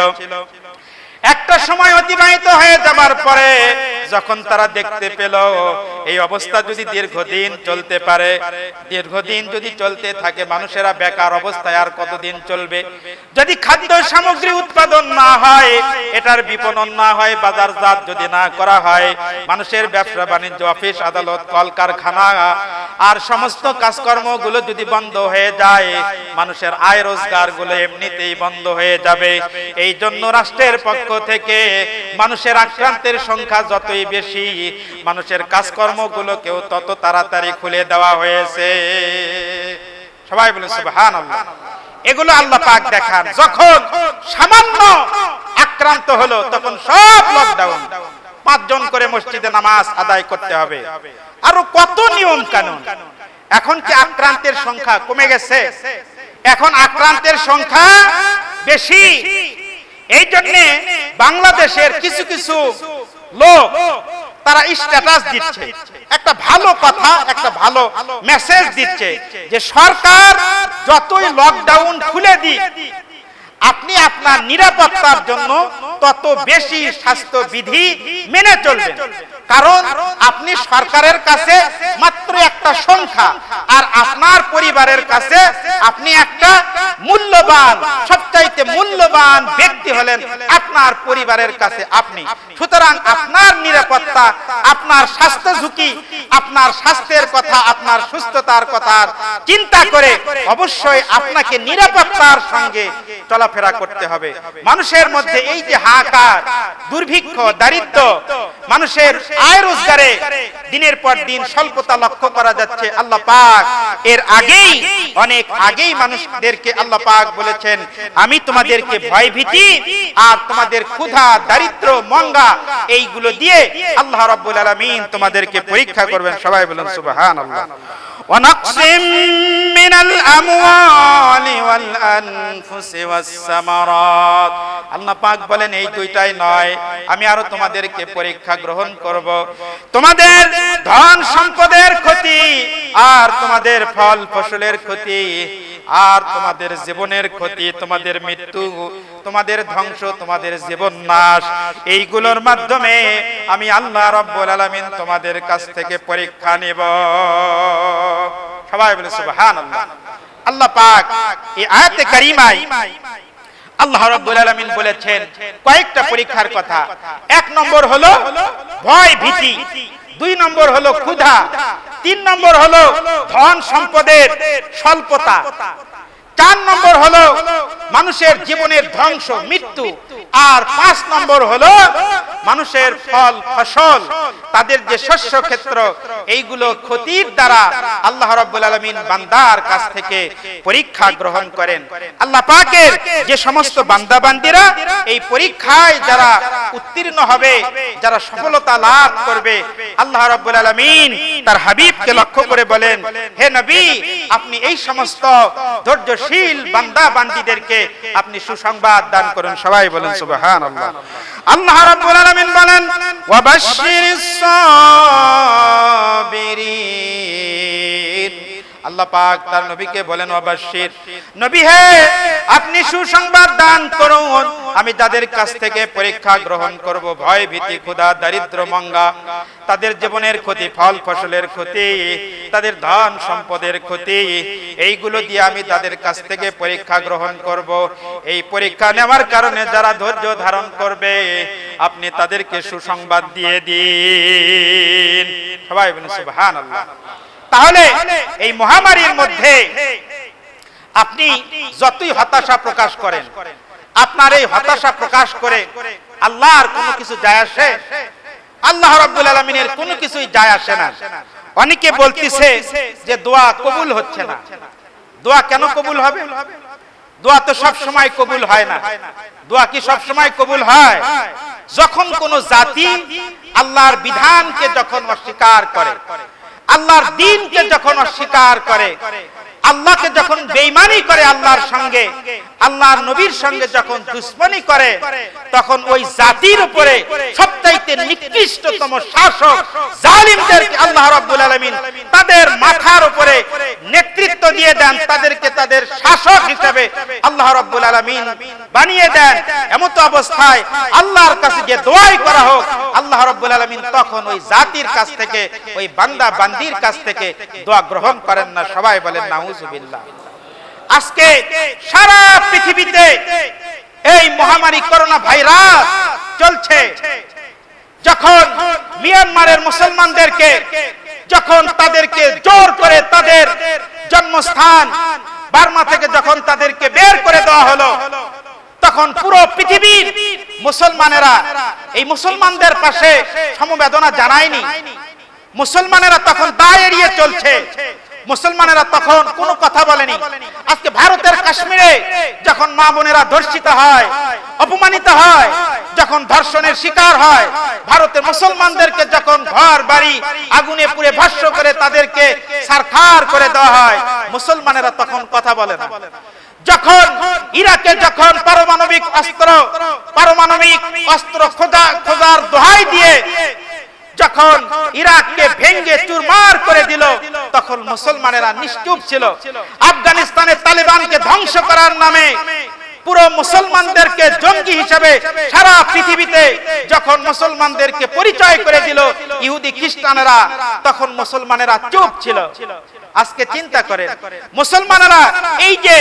একটা সময় অতিবাহিত হয়ে যাবার পরে যখন তারা দেখতে পেল এই অবস্থা যদি দীর্ঘদিন চলতে পারে, দীর্ঘদিন যদি চলতে থাকে, মানুষেরা বেকার অবস্থায় আর কতদিন চলবে? যদি খাদ্য সামগ্রী উৎপাদন না হয়, এটার বিপণন না হয়, বাজারজাত যদি না করা হয়, মানুষের ব্যবসা বাণিজ্য, অফিস আদালত, কলকারখানা আর সমস্ত কাজকর্মগুলো যদি বন্ধ হয়ে যায়, মানুষের আয় রোজগার গুলো এমনিতেই বন্ধ হয়ে যাবে। এই জন্য রাষ্ট্রের পক্ষ থেকে মানুষের আক্রান্তের সংখ্যা যতই বেশি, মানুষের কাজকর্মগুলোকেও তত তাড়াতাড়ি খুলে দেওয়া হয়েছে। সবাই বলে সুবহানাল্লাহ। এগুলো আল্লাহ পাক দেখান, যখন সামান্য আক্রান্ত হলো তখন সব লকডাউন, 5 জন করে মসজিদে নামাজ আদায় করতে হবে, আরো কত নিয়ম কানুন। এখন কি আক্রান্তের সংখ্যা কমে গেছে? এখন আক্রান্তের সংখ্যা বেশি। এই জন্য বাংলাদেশের কিছু কিছু লোক তারা স্ট্যাটাস দিচ্ছে, একটা ভালো কথা, একটা ভালো মেসেজ দিচ্ছে যে সরকার যতই লকডাউন খুলে দিক, আপনি আপনার নিরাপত্তার জন্য তত বেশি স্বাস্থ্য বিধি মেনে চলবেন। কারণ আপনি সরকারের কাছে মাত্র একটা সংখ্যা, আর আপনার পরিবারের কাছে আপনি একটা মূল্যবান, সবচাইতে মূল্যবান ব্যক্তি হলেন আপনার পরিবারের কাছে আপনি। সুতরাং আপনার নিরাপত্তা, আপনার স্বাস্থ্য ঝুঁকি, আপনার স্বাস্থ্যের কথা, আপনার সুস্থতার কথা চিন্তা করে অবশ্যই আপনাকে নিরাপত্তার সঙ্গে চলাফেরা করতে হবে। মানুষের মধ্যে এই যে হাহাকার, দুর্ভিক্ষ, দারিদ্র, মানুষের আয় রোজগারে দিনের পর দিন স্বল্পতা লক্ষ্য করা যাচ্ছে। আল্লাহ পাক এর আগেই, অনেক আগেই মানুষদেরকে আল্লাহ পাক বলেছেন, আমি তোমাদেরকে ভয় ভীতি আর তোমাদের ক্ষুধা, দারিদ্র, মঙ্গা এইগুলো দিয়ে আল্লাহ রাব্বুল আলামিন তোমাদেরকে পরীক্ষা করবেন। সবাই বলুন সুবহানাল্লাহ। ওয়ানাকসিম মিনাল আমওয়ালি ওয়াল আনফুসি ওয়াস সামারাত। আল্লাহ পাক বলেন এই দুইটাই নয়, আমি আরো তোমাদেরকে পরীক্ষা গ্রহণ করব। তোমাদের ধন সম্পদের ক্ষতি, আর তোমাদের ফল ফসলের ক্ষতি, আর তোমাদের জীবনের ক্ষতি, তোমাদের মৃত্যু, তোমাদের ধ্বংস, তোমাদের জীবন নাশ, এইগুলোর মাধ্যমে আমি আল্লাহ রাব্বুল আলামিন তোমাদের কাছ থেকে পরীক্ষা নেব। সবাই বলে সুবহানাল্লাহ। আল্লাহ পাক এই আয়াতে কারিমায় আল্লাহ রাব্বুল আলামিন বলেছেন কয়েকটা পরীক্ষার কথা। 1 নম্বর হলো ভয় ভীতি, 2 নম্বর হলো ক্ষুধা, 3 নম্বর হলো ধন সম্পদের স্বল্পতা, 4 নম্বর হলো মানুষের জীবনের ধ্বংস, মৃত্যু, আর 5 নম্বর হলো মানুষের ফল ফসল, তাদের যে শস্য ক্ষেত্র, এইগুলো ক্ষতির দ্বারা আল্লাহ রাব্বুল আলামিন বান্দার কাছ থেকে পরীক্ষা গ্রহণ করেন। আল্লাহ পাকের যে সমস্ত বান্দা বান্দিরা এই পরীক্ষায় যারা উত্তীর্ণ হবে, যারা সফলতা লাভ করবে, আল্লাহ রাব্বুল আলামিন তার হাবিবকে লক্ষ্য করে বলেন, হে নবী, আপনি এই সমস্ত ধৈর্যশীল বান্দা বান্দিদেরকে আপনি সুসংবাদ দান করুন। সবাই বলেন সুবহানাল্লাহ। আল্লাহ রাব্বুল আলামিন বলেন ওয়াবাশশিরিস সাবিরিন, আল্লাহ পাক তার নবীকে বলেন ওয়াবাশশির, নবী হে আপনি সুসংবাদ দান করুন, আমি তাদের কাছ থেকে পরীক্ষা গ্রহণ করব, ভয় ভীতি ক্ষুধা দারিদ্র মঙ্গা, তাদের জীবনের ক্ষতি, ফল ফসলের ক্ষতি, তাদের ধন সম্পদের ক্ষতি, এইগুলো দিয়ে আমি তাদের কাছ থেকে পরীক্ষা গ্রহণ করব। এই পরীক্ষা নেওয়ার কারণে যারা ধৈর্য ধারণ করবে আপনি তাদেরকে সুসংবাদ দিয়ে দিন। সবাই বলুন সুবহানাল্লাহ। তাহলে এই মহামারীর মধ্যে আপনি যতই হতাশা প্রকাশ করেন, আপনার এই হতাশা প্রকাশ করে আল্লাহর কোনো কিছু যায় আসে? আল্লাহ রাব্বুল আলামিনের কোনো কিছুই যায় আসে না। অনেকে বলতিছে যে দোয়া কবুল হচ্ছে না। দোয়া কেন কবুল হবে? দোয়া তো সব সময় কবুল হয় না। দোয়া কি সব সময় কবুল হয়? যখন কোন জাতি আল্লাহর বিধানকে যখন অস্বীকার করে, আল্লাহর দ্বীনকে যখন অস্বীকার করে, আল্লাহকে যখন বেঈমানি করে আল্লাহর সঙ্গে, আল্লাহর নবীর সঙ্গে যখন দুশমনি করে, তখন ওই জাতির উপরে সবচাইতে নিকৃষ্টতম শাসক জালিমদেরকে আল্লাহ রাব্বুল আলামিন তাদের মাথার উপরে নেতৃত্ব দিয়ে দেন, তাদেরকে তাদের শাসক হিসেবে আল্লাহ রাব্বুল আলামিন বানিয়ে দেন। এমত অবস্থায় আল্লাহর কাছে যে দোয়াই করা হোক, আল্লাহ রাব্বুল আলামিন তখন ওই জাতির কাছ থেকে, ওই বান্দা বান্দির কাছ থেকে দোয়া গ্রহণ করেন না। সবাই বলেন নাউজুবিল্লাহ। আজকে সারা পৃথিবীতে এই মহামারী করোনা ভাইরাস চলছে। যখন মিয়ানমারের মুসলমানদেরকে যখন তাদেরকে জোর করে তাদের জন্মস্থান বার্মা থেকে যখন তাদেরকে বের করে দেওয়া হলো, তখন পুরো পৃথিবীর মুসলমানেরা এই মুসলমানদের পাশে সমবেদনা জানায়নি। মুসলমানেরা তখন দায় এড়িয়ে চলছে। মুসলমানেরা তখন কোনো কথা বলেনি। আজকে ভারতের কাশ্মীরে যখন মা বোনেরা ধর্ষিত হয়, অপমানিত হয়, যখন ধর্ষণের শিকার হয়, ভারতের মুসলমানদেরকে যখন ঘর বাড়ি আগুনে পুড়ে ভস্ম করে তাদেরকে ছারখার করে দেওয়া হয়, মুসলমানেরা তখন কথা বলে না। যখন ইরাকে যখন পারমাণবিক অস্ত্র খোঁজার দোহাই দিয়ে যখন ইরাককে ভেঙে চুরমার করে দিল, তখন মুসলমানেরা নিশ্চুপ ছিল। আফগানিস্তানের তালেবানকে ধ্বংস করার নামে পুরো মুসলমানদেরকে জঙ্গি হিসেবে সারা পৃথিবীতে যখন মুসলমানদেরকে পরিচয় করে দিল ইহুদি খ্রিস্টানেরা, তখন মুসলমানেরা চুপ ছিল। আজকে চিন্তা করেন, মুসলমানেরা এই যে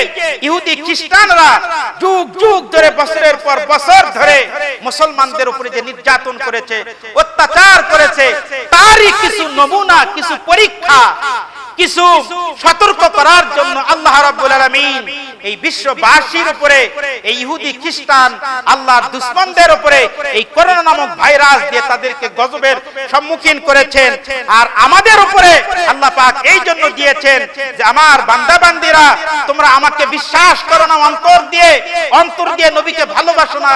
ইহুদি খ্রিস্টানরা যুগ যুগ ধরে বছরের পর বছর ধরে মুসলমানদের উপরে যে নির্যাতন করেছে, অত্যাচার করেছে, তারই কিছু নমুনা, কিছু পরীক্ষা, কিছু সতর্ক করার জন্য আল্লাহ রাব্বুল আলামিন এই বিশ্ববাসীর উপরে, এই ইহুদি খ্রিস্টান আল্লাহর দুশমনদের উপরে এই করোনা নামক ভাইরাস দিয়ে তাদেরকে গজবের সম্মুখীন করেছেন। আর আমাদের উপরে আল্লাহ পাক এই জন্য দিয়েছেন যে আমার বান্দা বান্দিরা, তোমরা আমাকে বিশ্বাস করো না, অন্তর দিয়ে নবীকে ভালোবাসো না,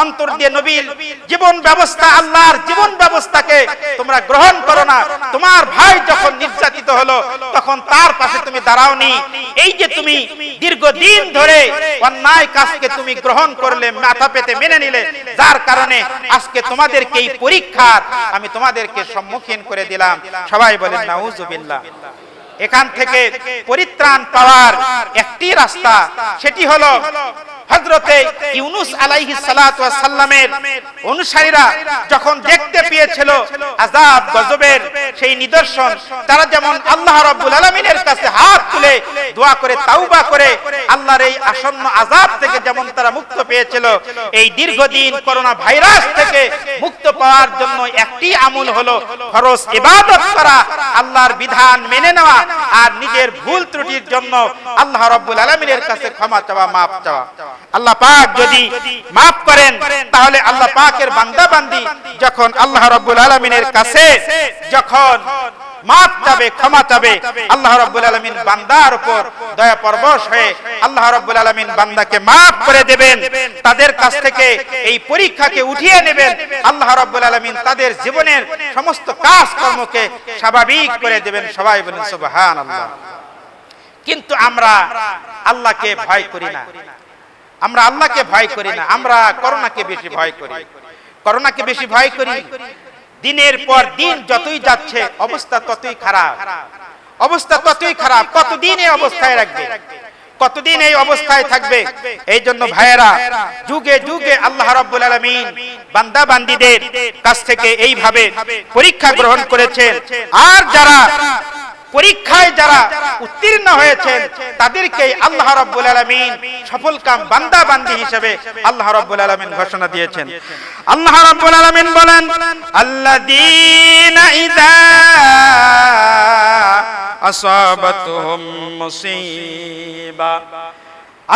অন্তর দিয়ে নবীর জীবন ব্যবস্থা, আল্লাহর জীবন ব্যবস্থাকে তোমরা গ্রহণ করো না। তোমার ভাই যখন নির্যাতিত হলো, তখন তার পাশে তুমি দাঁড়াওনি। এই যে তুমি দীর্ঘদিন ধরে অন্যায় কাজকে তুমি গ্রহণ করলে, মাথা পেতে মেনে নিলে, যার কারণে আজকে তোমাদেরকে এই পরীক্ষার আমি তোমাদেরকে সম্মুখীন করে দিলাম। সবাই বলেন নাউজুবিল্লাহ। এখান থেকে পরিত্রাণ পাওয়ার একটি রাস্তা, সেটি হলো হযরতে ইউনূস আলাইহিস সালাতু ওয়াস সালামের অনুসারীরা যখন দেখতে পেয়েছিল আযাব গজবের সেই নিদর্শন, তারা যেমন আল্লাহ রাব্বুল আলামিনের কাছে হাত তুলে দোয়া করে তাওবা করে আল্লাহর এই আসন্ন আযাব থেকে যেমন তারা মুক্ত পেয়েছিল, এই দীর্ঘদিন করোনা ভাইরাস থেকে মুক্ত পাওয়ার জন্য একটি আমল হলো ফরজ ইবাদত করা, আল্লাহর বিধান মেনে নেওয়া, আর নিজের ভুল ত্রুটির জন্য আল্লাহ রাব্বুল আলামিনের কাছে ক্ষমা চাওয়া, মাফ চাওয়া। আল্লাহ পাক যদি মাফ করেন, তাহলে আল্লাহ পাকের বান্দা বান্দি যখন আল্লাহ রাব্বুল আলামিনের কাছে যখন মাফ চাবে, ক্ষমা চাবে, আল্লাহ রাব্বুল আলামিন বান্দার উপর দয়া পরবশ হয়ে আল্লাহ রাব্বুল আলামিন বান্দাকে মাফ করে দেবেন, তাদের কাছ থেকে এই পরীক্ষাকে উঠিয়ে নেবেন। আল্লাহ রাব্বুল আলামিন তাদের জীবনের সমস্ত কাজকর্মকে স্বাভাবিক করে দেবেন। সবাই বলেন সুবহানাল্লাহ। কিন্তু আমরা আল্লাহকে ভয় করি না, আমরা আল্লাহকে ভয় করি না, আমরা করোনাকে বেশি ভয় করি। করোনাকে বেশি ভয় করি। দিনের পর দিন যতই যাচ্ছে অবস্থা ততই খারাপ। অবস্থা ততই খারাপ। কতদিন এই অবস্থায় রাখবে, কতদিন এই অবস্থায় থাকবে? এই জন্য ভাইয়েরা, যুগে যুগে আল্লাহ রাব্বুল আলামিন বান্দা বান্দীদের কাছ থেকে এইভাবে পরীক্ষা গ্রহণ করেছেন। আর যারা পরীক্ষায় যারা উত্তীর্ণ হয়েছেন তাদেরকে আল্লাহ রাব্বুল আলামিন সফলকাম বান্দা বান্দী হিসেবে আল্লাহ রাব্বুল আলামিন ঘোষণা দিয়েছেন। আল্লাহ রাব্বুল আলামিন বলেন, আল্লাযীনা ইযা আসাবাতুহুম মুসিবা,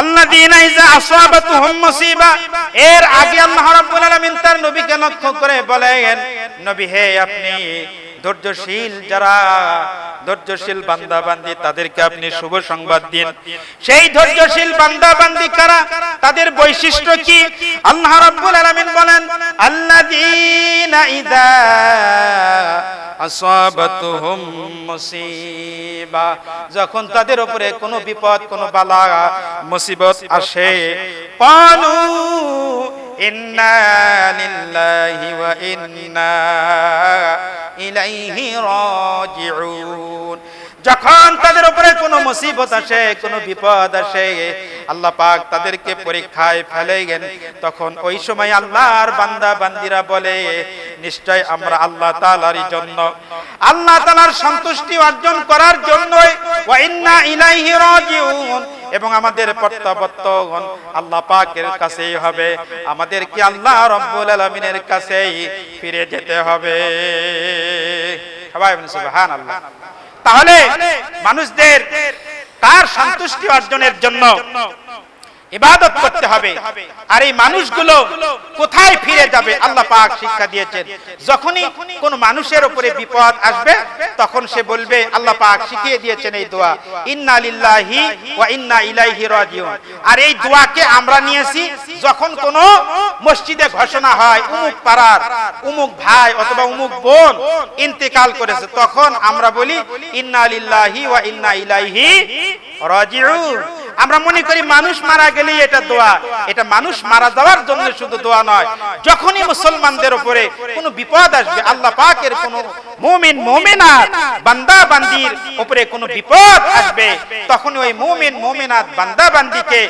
আল্লাযীনা ইযা আসাবাতুহুম মুসিবা। এর আগে আল্লাহ রাব্বুল আলামিন তার নবীকে লক্ষ্য করে বলেন, নবী হে, আপনি ধৈর্যশীল যারা ধৈর্যশীল বান্দা বান্দী তাদেরকে আপনি শুভ সংবাদ দিন। সেই ধৈর্যশীল বান্দা বান্দী কারা, তাদের বৈশিষ্ট্য কি? আল্লাহ রাব্বুল আলামিন বলেন, আল্লাযীনা ইযা আসাবাতুহুম মুসিবা, যখন তাদের উপরে কোনো বিপদ, কোনো বালা মুসিবত আসে, ক্বালু ইন্না লিল্লাহি ওয়া ইন্না ইলাইহি রাজিউন। যখন তাদের উপরে কোনো মুসিবত আসে, কোনো বিপদ আসে, আল্লাহ পাক তাদেরকে পরীক্ষায় ফেলেন, তখন ওই সময় আল্লাহর বান্দা বান্দীরা বলে, নিশ্চয় আমরা আল্লাহ তাআলারই জন্য, আল্লাহ তাআলার সন্তুষ্টি অর্জন করার জন্য ওয়া ইন্না ইলাইহি রাজিউন, এবং আমাদের প্রত্যাবর্তন আল্লাহ পাকের কাছেই হবে, আমাদেরকে আল্লাহ রাব্বুল আলামিনের কাছেই ফিরে যেতে হবে। সবাই বলেন সুবহানাল্লাহ। তাহলে মানুষদের তার সন্তুষ্টি অর্জনের জন্য ইবাদত করতে হবে। আর এই মানুষগুলো কোথায় ফিরে যাবে আল্লাহ পাক শিক্ষা দিয়েছেন। যখনই কোন মানুষের উপরে বিপদ আসবে তখন সে বলবে, আল্লাহ পাক শিখিয়ে দিয়েছেন এই দোয়া, ইন্না লিল্লাহি ওয়া ইন্না ইলাইহি রাজিউন। আর এই দোয়াকে আমরা নিয়েছি যখন কোন মসজিদে ঘোষণা হয় উমুক পাড়ার উমুক ভাই অথবা উমুক বোন ইন্তেকাল করেছে, তখন আমরা বলি ইন্না লিল্লাহি ওয়া ইন্না ইলাইহি রাজিউন। আমরা মনে করি মানুষ মারা গেলেই এটা দোয়া। এটা মানুষ মারা যাওয়ার জন্য শুধু দোয়া নয়, যখনই মুসলমানদের উপরে কোনো বিপদ আসবে, আল্লাহ পাকের কোনো মুমিন মুমিনাত বান্দা বান্দির উপরে কোনো বিপদ আসবে, তখন ওই মুমিন মুমিনাত বান্দা বান্দিকে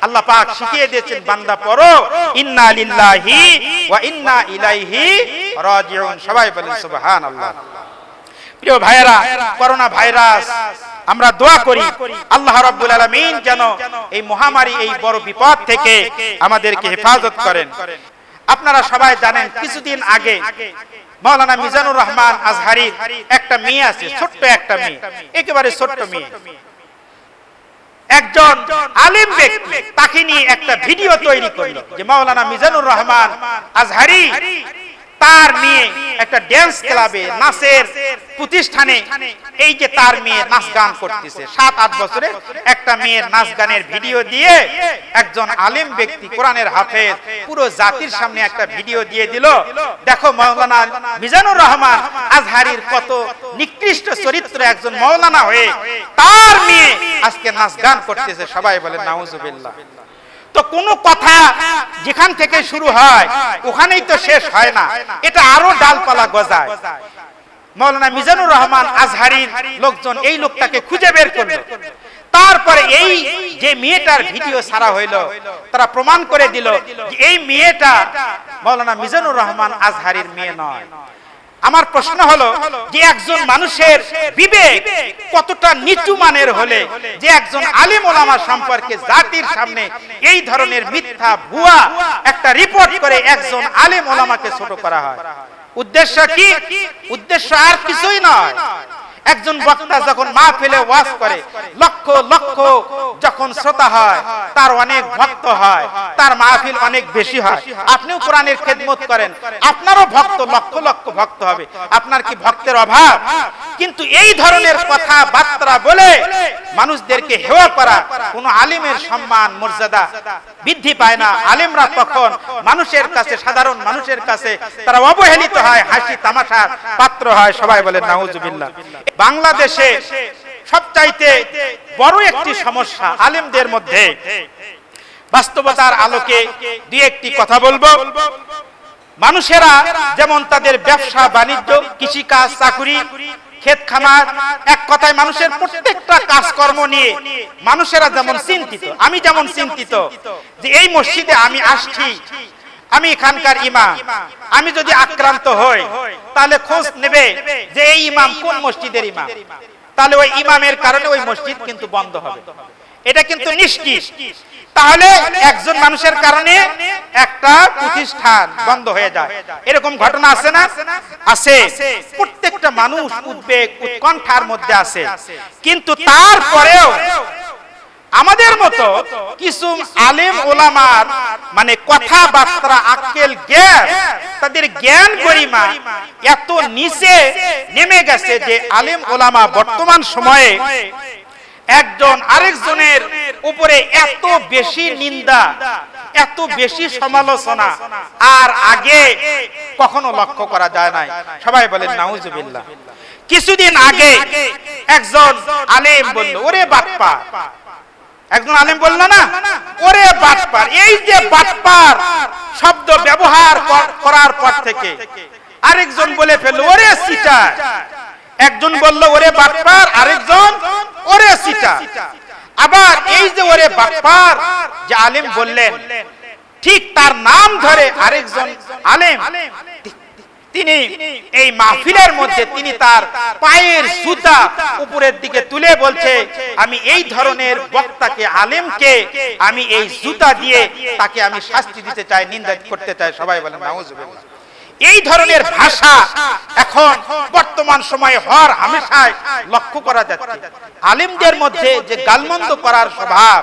আল্লাহ পাক শিখিয়ে দিয়েছেন, বান্দা পড়ো ইন্না লিল্লাহি ওয়া ইন্না ইলাইহি রাজিউন। সবাই বলেন সুবহানাল্লাহ। প্রিয় ভাইয়েরা, করোনা ভাইরাস আমরা দোয়া করি আল্লাহ রাব্বুল আলামিন যেন এই মহামারী, এই বড় বিপদ থেকে আমাদেরকে হেফাজত করেন। আপনারা সবাই জানেন, কিছুদিন আগে মাওলানা মিজানুর রহমান আজহারীর একটা মেয়ে আছে, ছোট্ট একটা মেয়ে, একেবারে ছোট্ট মেয়ে, একজন আলেম ব্যক্তি তাকে নিয়ে একটা ভিডিও তৈরি করলো যে মাওলানা মিজানুর রহমান আজহারী তার মেয়ে একটা ড্যান্স ক্লাবে, নাচের প্রতিষ্ঠানে এই যে তার মেয়ে নাচ গান করতেছে, 7-8 বছরের একটা মেয়ের নাচ গানের ভিডিও দিয়ে একজন আলেম ব্যক্তি, কোরআনের হাফেজ, পুরো জাতির সামনে একটা ভিডিও দিয়ে দিল। দেখো মাওলানা মিজানুর রহমান আজহারীর কত নিকৃষ্ট চরিত্র, একজন মাওলানা হয়ে তার মেয়ে আজকে নাচ গান করতেছে। সবাই বলেন নাউজুবিল্লাহ। তো কোন কথা যেখান থেকে শুরু হয় ওখানেই তো শেষ হয় না, এটা আরো ডালপালা গজায়। মাওলানা মিজানুর রহমান আজহারীর লোকজন এই লোকটাকে খুঁজে বের করলো, তারপরে এই যে মেয়েটার ভিডিও ছাড়া হইলো তারা প্রমাণ করে দিল যে এই মেয়েটা মাওলানা মিজানুর রহমান আজহারীর মেয়ে নয়। আমার প্রশ্ন হলো যে একজন মানুষের বিবেক কতটা নিচু মানের হলে যে একজন আলেম ওলামা সম্পর্কে জাতির সামনে এই ধরনের মিথ্যা ভুয়া একটা রিপোর্ট করে একজন আলেম ওলামাকে ছোট করা হয়। উদ্দেশ্য কি? উদ্দেশ্য আর কিছুই নয়। একজন বক্তা যখন মাহফিলে ওয়াজ করে, লক্ষ লক্ষ যখন শ্রোতা হয়, তার অনেক ভক্ত হয়, তার মাহফিল অনেক বেশি হয়। আপনিও কোরআনের খেদমত করেন, আপনারও ভক্ত লক্ষ লক্ষ ভক্ত হবে। আপনার কি ভক্তের অভাব? কিন্তু এই ধরনের কথা বার্তা বলে মানুষদেরকে হেয় করা, কোন আলেমের সম্মান মর্যাদা বৃদ্ধি পায় না। আলেমরা তখন মানুষের কাছে, সাধারণ মানুষের কাছে তারা অবহেলিত হয়, হাসি তামাশার পাত্র হয়। সবাই বলেন নাউজুবিল্লাহ। বাংলাদেশে সবচাইতে বড় একটি সমস্যা আলেমদের মধ্যে, বাস্তবতার আলোকে দুই একটি কথা বলবো। মানুষেরা যেমন তাদের ব্যবসা বাণিজ্য, কৃষিকাজ, চাকুরি ক্ষেত খামার, এক কথায় মানুষের প্রত্যেকটা কাজকর্ম নিয়ে মানুষেরা যেমন চিন্তিত, আমি যেমন চিন্তিত যে এই মসজিদে আমি আসছি, আমি এখানকার ইমাম, আমি যদি আক্রান্ত হই তাহলে খোঁজ নেবে যে এই ইমাম কোন মসজিদের ইমাম, তাহলে ওই ইমামের কারণে ওই মসজিদ কিন্তু বন্ধ হবে, এটা কিন্তু নিশ্চিত। তাহলে একজন মানুষের কারণে একটা প্রতিষ্ঠান বন্ধ হয়ে যায়, এরকম ঘটনা আছে না? আছে। প্রত্যেকটা মানুষ উদ্বেগ উৎকণ্ঠার মধ্যে আছে, কিন্তু তারপরেও আমাদের মতো কিছু আলেম ওলামার মানে কথাবার্তা, আক্কেল, জ্ঞান, তাদের জ্ঞান গরিমা এত নিচে নেমে গেছে যে আলেম ওলামা বর্তমান সময়ে একজন আরেকজনের উপরে এত বেশি নিন্দা, এত বেশি সমালোচনা আর আগে কখনো লক্ষ্য করা যায় নাই। সবাই বলেন নাউজুবিল্লাহ। কিছুদিন আগে একজন আলেম বলল, ওরে বাটপা, একজন আলেম বলল না, ওরে বাটপার। এই যে বাটপার শব্দ ব্যবহার করার পর থেকে আরেকজন বলে ফেলল ওরে সিটার। একজন বলল ওরে বাটপার, আরেকজন ওরে সিটার। আবার এই যে ওরে বাটপার যে আলেম বললেন, ঠিক তার নাম ধরে আরেকজন আলেম তিনি এই মাহফিলের মধ্যে তিনি তার পায়ের জুতা উপরের দিকে তুলে বলছে, আমি এই ধরনের বক্তাকে, আলেমকে আমি এই জুতা দিয়ে তাকে আমি শাস্তি দিতে চাই, নিন্দা করতে চাই। সবাই বলেন নাউজুবিল্লাহ। এই ধরনের ভাষা এখন বর্তমান সময়ে হর হামেশায় লক্ষ্য করা যাচ্ছে। আলেমদের মধ্যে যে গালমন্দ করার স্বভাব,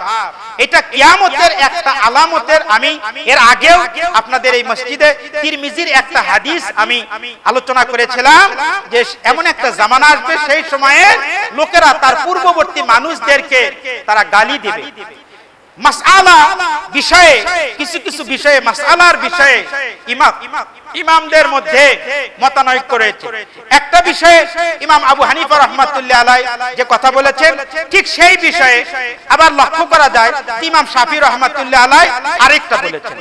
এটা কিয়ামতের একটা আলামতের। আমি এর আগেও আপনাদের এই মসজিদে তিরমিজির একটা হাদিস আমি আলোচনা করেছিলাম যে এমন একটা জামানা আসবে সেই সময়ে লোকেরা তার পূর্ববর্তী মানুষদেরকে তারা গালি দেবে। মাসআলা বিষয়ে, কিছু কিছু বিষয়ে, মাসআলার বিষয়ে ইমামদের মধ্যে মতানৈক্য রয়েছে। একটা বিষয়ে ইমাম আবু হানিফা রাহমাতুল্লাহ আলাইহি যে কথা বলেছেন, ঠিক সেই বিষয়ে আবার লক্ষ্য করা যায় ইমাম শাফি রাহমাতুল্লাহ আলাইহি আরেকটা বলেছেন।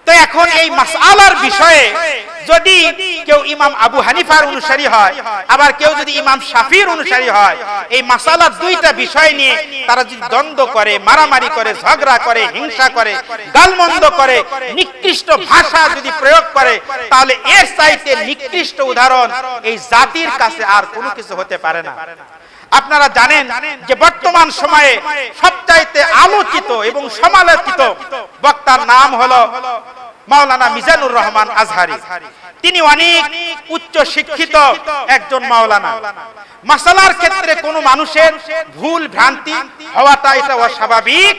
তো এখন এই মাসআলার বিষয়ে যদি কেউ ইমাম আবু হানিফার অনুসারী হয়, আবার কেউ যদি ইমাম শাফির অনুসারী হয়, এই মাসআলার দুইটা বিষয় নিয়ে তারা যদি দ্বন্দ্ব করে, মারামারি করে, ঝগড়া করে, হিংসা করে, গালমন্দ করে, নিকৃষ্ট ভাষা যদি প্রয়োগ করে, তাহলে এর চাইতে নিকৃষ্ট উদাহরণ এই জাতির কাছে আর কোনো কিছু হতে পারে না। আপনারা জানেন যে বর্তমান সময়ে সবচাইতে আলোচিত এবং সমালোচিত বক্তার নাম হলো মাওলানা মিজানুর রহমান আজহারি। তিনি অনেক উচ্চ শিক্ষিত একজন মাওলানা। মাসালার ক্ষেত্রে কোনো মানুষের ভুল ভ্রান্তি হওয়াটা এটা অস্বাভাবিক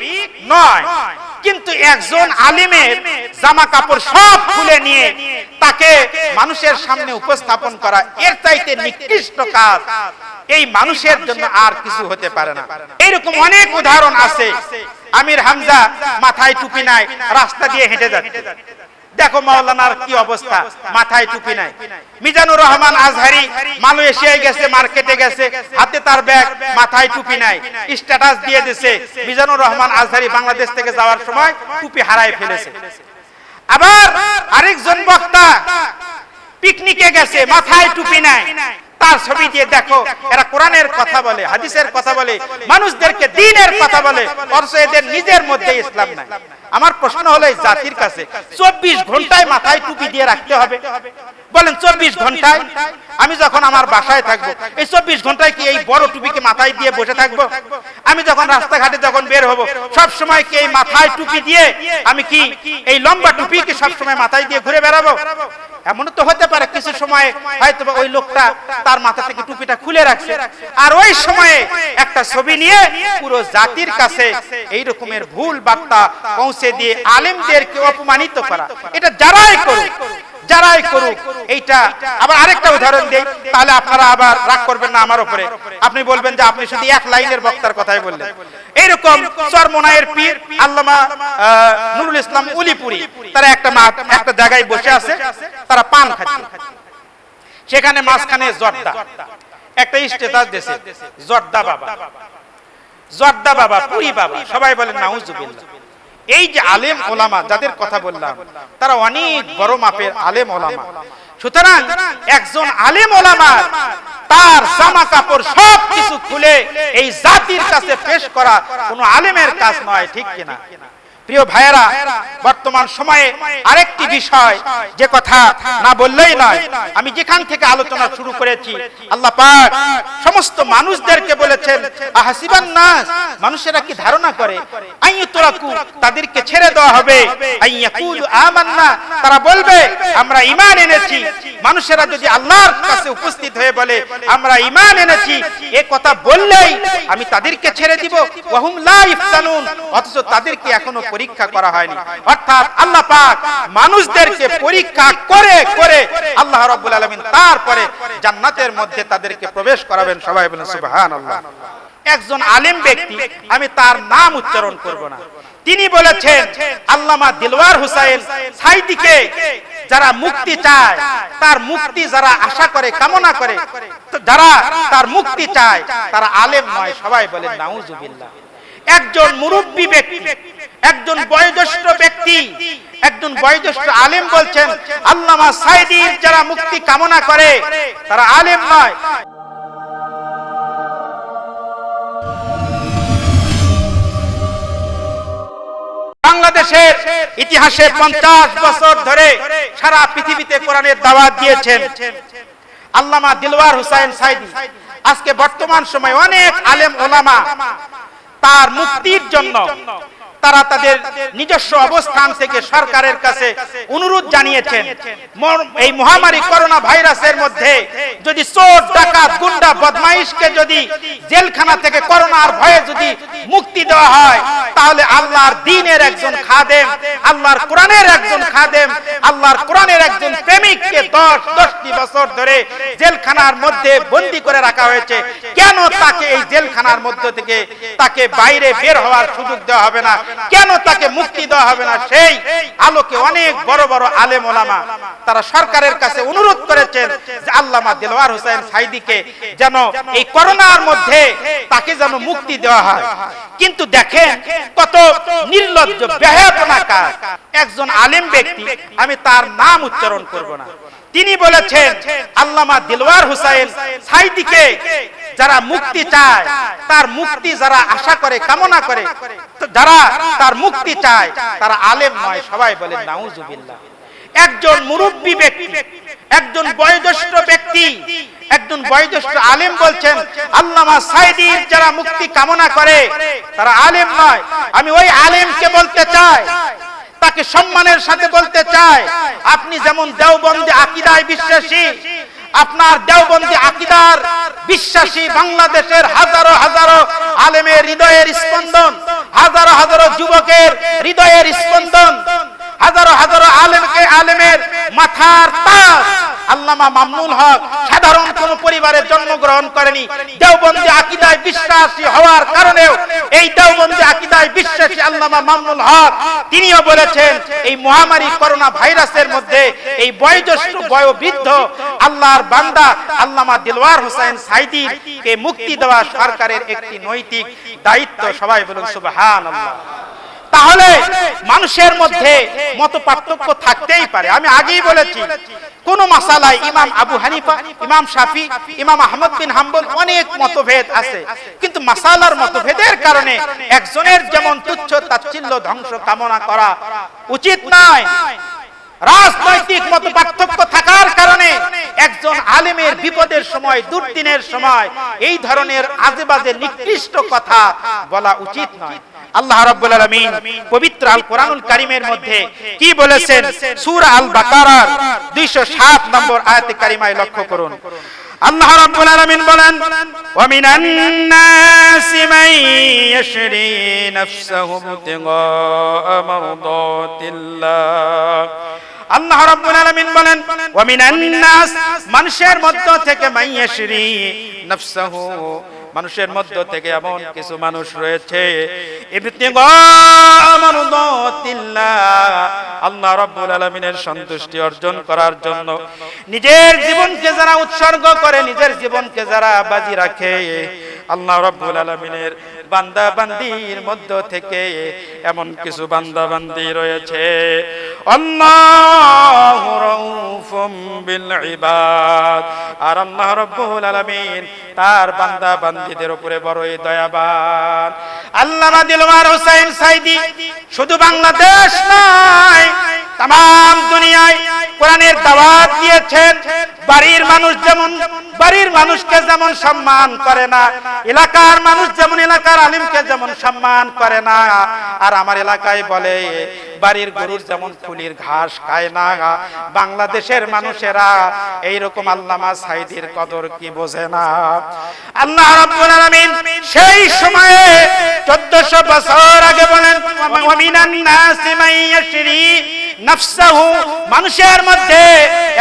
নয়, কিন্তু একজন আলিমের জামা কাপড় সব খুলে নিয়ে তাকে মানুষের সামনে উপস্থাপন করা, এর চাইতে নিকৃষ্ট কাজ এই মানুষের জন্য আর কিছু হতে পারে না। এইরকম অনেক উদাহরণ আছে। আমির হামজা মাথায় টুপি নাই, রাস্তা দিয়ে হেঁটে যাচ্ছে, দেখো মাওলানার কি অবস্থা, মাথায় টুপি নাই। মিজানুর রহমান আজহারি মালয়েশিয়ায় গেছে, মার্কেটে গেছে, হাতে তার ব্যাগ, মাথায় টুপি নাই, স্ট্যাটাস দিয়ে দিয়েছে মিজানুর রহমান আজহারি বাংলাদেশ থেকে যাওয়ার সময় টুপি হারায় ফেলেছে। আবার আরেকজন বক্তা পিকনিকে গেছে, মাথায় টুপি নাই, তার ছবি দিয়ে দেখো এরা কোরআনের কথা বলে, হাদিসের কথা বলে, মানুষদেরকে দ্বীনের কথা বলে, অথচ এদের নিজের মধ্যে ইসলাম নাই। আমার প্রশ্ন হলো এই জাতির কাছে 24 ঘন্টায় মাথায় টুপি দিয়ে রাখতে হবে? বলেন 24 ঘন্টায়? আমি যখন আমার বাসায় থাকবো এই 24 ঘন্টায় কি এই বড় টুপিকে মাথায় দিয়ে বসে থাকবো? আমি যখন রাস্তাঘাটে যখন বের হব সব সময় কি এই মাথায় টুপি দিয়ে, আমি কি এই লম্বা টুপি কি সব সময় মাথায় দিয়ে ঘুরে বেড়াবো? এমন তো হতে পারে কিছু সময় হয়তো ওই লোকটা তার মাথা থেকে টুপিটা খুলে রাখছে, আর ওই সময়ে একটা ছবি নিয়ে পুরো জাতির কাছে এই রকমের ভুল বার্তা পৌঁছে দিয়ে আলেমদেরকে অপমানিত করা, এটা যারাই করুক, যারাই করুক। এইটা আবার আরেকটা উদাহরণ দেই, তাহলে আপনারা আবার রাগ করবেন না আমার উপরে, আপনি বলবেন যে আপনি শুধু এক লাইনের বক্তার কথাই বললেন। এইরকম চরমোনাইয়ের পীর আল্লামা নুরুল ইসলাম উলিপুরি, তারা একটা জায়গায় বসে আছে, তারা পান খাচ্ছে, সেখানে মাঝখানে জর্দা একটা স্ট্যাটাস দিয়েছে, জর্দা বাবা, জর্দা বাবা, পুরি বাবা। সবাই বলেন নাউজুবিল্লাহ। এই যে আলেম ওলামা যাদের কথা বললাম, তারা অনেক বড় মাপের আলেম ওলামা। সুতরাং একজন আলেম ওলামা তার জামা কাপড় সব কিছু খুলে এই জাতির কাছে পেশ করা কোনো আলেমের কাজ নয়, ঠিক কিনা? প্রিয় ভাইয়েরা, বর্তমান সময়ে আরেকটি বিষয় যে কথা না বললেই নয়, আমি যেখান থেকে আলোচনা শুরু করেছি, আল্লাহ পাক সমস্ত মানুষদেরকে বলেছেন আহাসিবান নাস, মানুষেরা কি ধারণা করে আইয়ুতরাকু, তাদেরকে ছেড়ে দেওয়া হবে, আইয়াকুলু আমান্না, তারা বলবে আমরা ঈমান এনেছি। মানুষেরা যদি আল্লাহর কাছে উপস্থিত হয়ে বলে আমরা ঈমান এনেছি, এই কথা বললেই আমি তাদেরকে ছেড়ে দিব, ওয়াহুম লা ইফতানুন, অথচ তাদেরকে এখনো পরীক্ষা করা হয়নি। অর্থাৎ আল্লাহ পাক মানুষদেরকে পরীক্ষা করে করে আল্লাহ রাব্বুল আলামিন তারপরে জান্নাতের মধ্যে তাদেরকে প্রবেশ করাবেন। সবাই বলেন সুবহানাল্লাহ। একজন আলেম ব্যক্তি, আমি তার নাম উচ্চারণ করব না, তিনি বলেছেন আল্লামা দিলওয়ার হোসেন সাঈদীকে যারা মুক্তি চায়, তার মুক্তি যারা আশা করে, কামনা করে, যারা তার মুক্তি চায় তারা আলেম নয়। সবাই বলেন নাউজুবিল্লাহ। একজন মুরব্বী ব্যক্তি, একজন বয়োজ্যেষ্ঠ ব্যক্তি, একজন বয়োজ্যেষ্ঠ আলেম বলছেন আল্লামা সাঈদীর যারা মুক্তি কামনা করে তারা আলেম নয়। বাংলাদেশের ইতিহাসে 50 বছর ধরে সারা পৃথিবীতে কোরআনের দাওয়াত দিয়েছেন আল্লামা দিলওয়ার হোসেন সাঈদী। আজকে বর্তমান সময়ে অনেক আলেম ওলামা তার মুক্তির জন্য তারা তাদের নিজস্ব অবস্থান থেকে সরকারের কাছে অনুরোধ জানিয়েছেন। এই মহামারী করোনা ভাইরাসের মধ্যে যদি চোর, ডাকাত, গুন্ডা, বদমাইশকে যদি জেলখানা থেকে করোনার ভয়ে যদি মুক্তি দেওয়া হয়, তাহলে আল্লাহর দ্বীনের একজন খাদেম, আল্লাহর কোরআনের একজন খাদেম, আল্লাহর কোরআনের একজন প্রেমিককে 10টি বছর ধরে জেলখানার মধ্যে বন্দী করে রাখা হয়েছে, কেন তাকে এই জেলখানার মধ্য থেকে তাকে বাইরে বের হওয়ার সুযোগ দেওয়া হবে না? কেন তাকে মুক্তি দেওয়া হবে না? সেই আলোকে অনেক বড় বড় আলেম ওলামা তারা সরকারের কাছে অনুরোধ করেছেন যে আল্লামা দিলওয়ার হোসেন সাঈদীকে যেন এই করোনার মধ্যে তাকে যেন মুক্তি দেওয়া হয়। কিন্তু দেখেন কত নির্লজ্জ, বেহায়াপনা কাজ। একজন আলেম ব্যক্তি, আমি তার নাম উচ্চারণ করব না, তিনি বলেছেন আল্লামা দিলওয়ার হোসেন সাঈদীকে যারা মুক্তি চায়, তার মুক্তি যারা আশা করে, কামনা করে, যারা তার মুক্তি চায় তারা আলেম নয়। সবাই বলেন নাউজুবিল্লাহ। একজন মুরব্বী ব্যক্তি, একজন বয়োজ্যেষ্ঠ ব্যক্তি, একজন বয়োজ্যেষ্ঠ আলেম বলছেন আল্লামা সাঈদীর যারা মুক্তি কামনা করে তারা আলেম নয়। আমি ওই আলেমকে বলতে চাই, তাকে সম্মানের সাথে বলতে চাই, আপনি যেমন দেওবন্দি আকীদায় বিশ্বাসী, আপনার দেওবন্দি আকীদার বিশ্বাসী বাংলাদেশের হাজারো হাজারো আলেমের হৃদয়ের স্পন্দন, হাজারো হাজারো যুবকের হৃদয়ের স্পন্দন, হাজারো হাজারো আলেমের মাথার তাজ। আল্লামা মামুনুল হক সাধারণ কোন পরিবারে জন্মগ্রহণ করেনি, দেওবন্দি আকীদায় বিশ্বাসী হওয়ার কারণেও এই দেওবন্দি আকীদায় বিশ্বাসী আল্লামা মামুনুল হক তিনিও বলেছেন এই মহামারী করোনা ভাইরাসের মধ্যে এই বয়োজ্যেষ্ঠ বয়োবৃদ্ধ আল্লাহর বান্দা আল্লামা দিলওয়ার হোসেন সাঈদীকে মুক্তি দেওয়া সরকারের একটি নৈতিক দায়িত্ব। সবাই বলুন সুবহানাল্লাহ। তাহলে মানুষের মধ্যে মত পার্থক্য থাকতেই পারে। আমি আগেই বলেছি কোন মাসালায় ইমাম আবু হানিফা, ইমাম শাফি, ইমাম আহমদ বিন হাম্বল অনেক মতভেদ আছে, কিন্তু মাসালার মতভেদের কারণে একজনের যেমন তুচ্ছ তাচ্ছিল্য ধ্বংস কামনা করা উচিত নয়। রাজনৈতিক মত পার্থক্য থাকার কারণে একজন আলেমের বিপদের সময়, দুর্দিনের সময় এই ধরনের আজেবাজে নিকৃষ্ট কথা বলা উচিত নয়। আল্লাহ রাব্বুল আলামিন পবিত্র আল কোরআনুল কারীমের মধ্যে কি বলেছেন? সূরা আল বাকারার 207 নম্বর আয়াতে কারিমায় লক্ষ্য করুন। আল্লাহ রাব্বুল আলামিন বলেন ওয়া মিনান নাসি মান ইয়াশরি নাফসাহু ইবতিগা মারদাতিল্লাহ। আল্লাহ রাব্বুল আলামিন বলেন ওয়া মিনান নাস, মানুষের মধ্য থেকে মান ইয়াশরি নাফসাহু, মানুষের মধ্য থেকে এমন কিছু মানুষ রয়েছে ইবতিগা মারদাতিল্লাহ, আল্লাহ রাব্বুল আলামিনের সন্তুষ্টি অর্জন করার জন্য নিজের জীবনকে যারা উৎসর্গ করে, নিজের জীবনকে যারা বাজি রাখে, আল্লাহ রাব্বুল আলামিনের বান্দা বান্দির মধ্য থেকে এমন কিছু বান্দা বান্দি রয়েছে আল্লাহু রাউফুম বিল ইবাদ, আর আল্লাহ রাব্বুল আলামিন তার বান্দা বান্দিদের উপরে বড়ই দয়াবান। আল্লামা দিলওয়ার হোসেন সাইদি শুধু বাংলাদেশ নয়, তাম দুনিয়ায় কোরআনের দাওয়াত দিয়েছেন। বাড়ির মানুষ যেমন বাড়ির মানুষকে যেমন সম্মান করে না, এলাকার মানুষ যেমন এলাকার আলিমকে যেমন সম্মান করে না, আর আমার এলাকায় বলে বাড়ির গরুর যেমন ফুলির ঘাস খায় না, বাংলাদেশের মানুষেরা এইরকম আল্লামা সাইদির কদর কি বোঝে না। আল্লাহ রাব্বুল আলামিন সেই সময়ে 1400 বছর আগে বলেন ওয়া মিনান নাসি মান ইয়াশরি নাফসাহু, মানুষের মধ্যে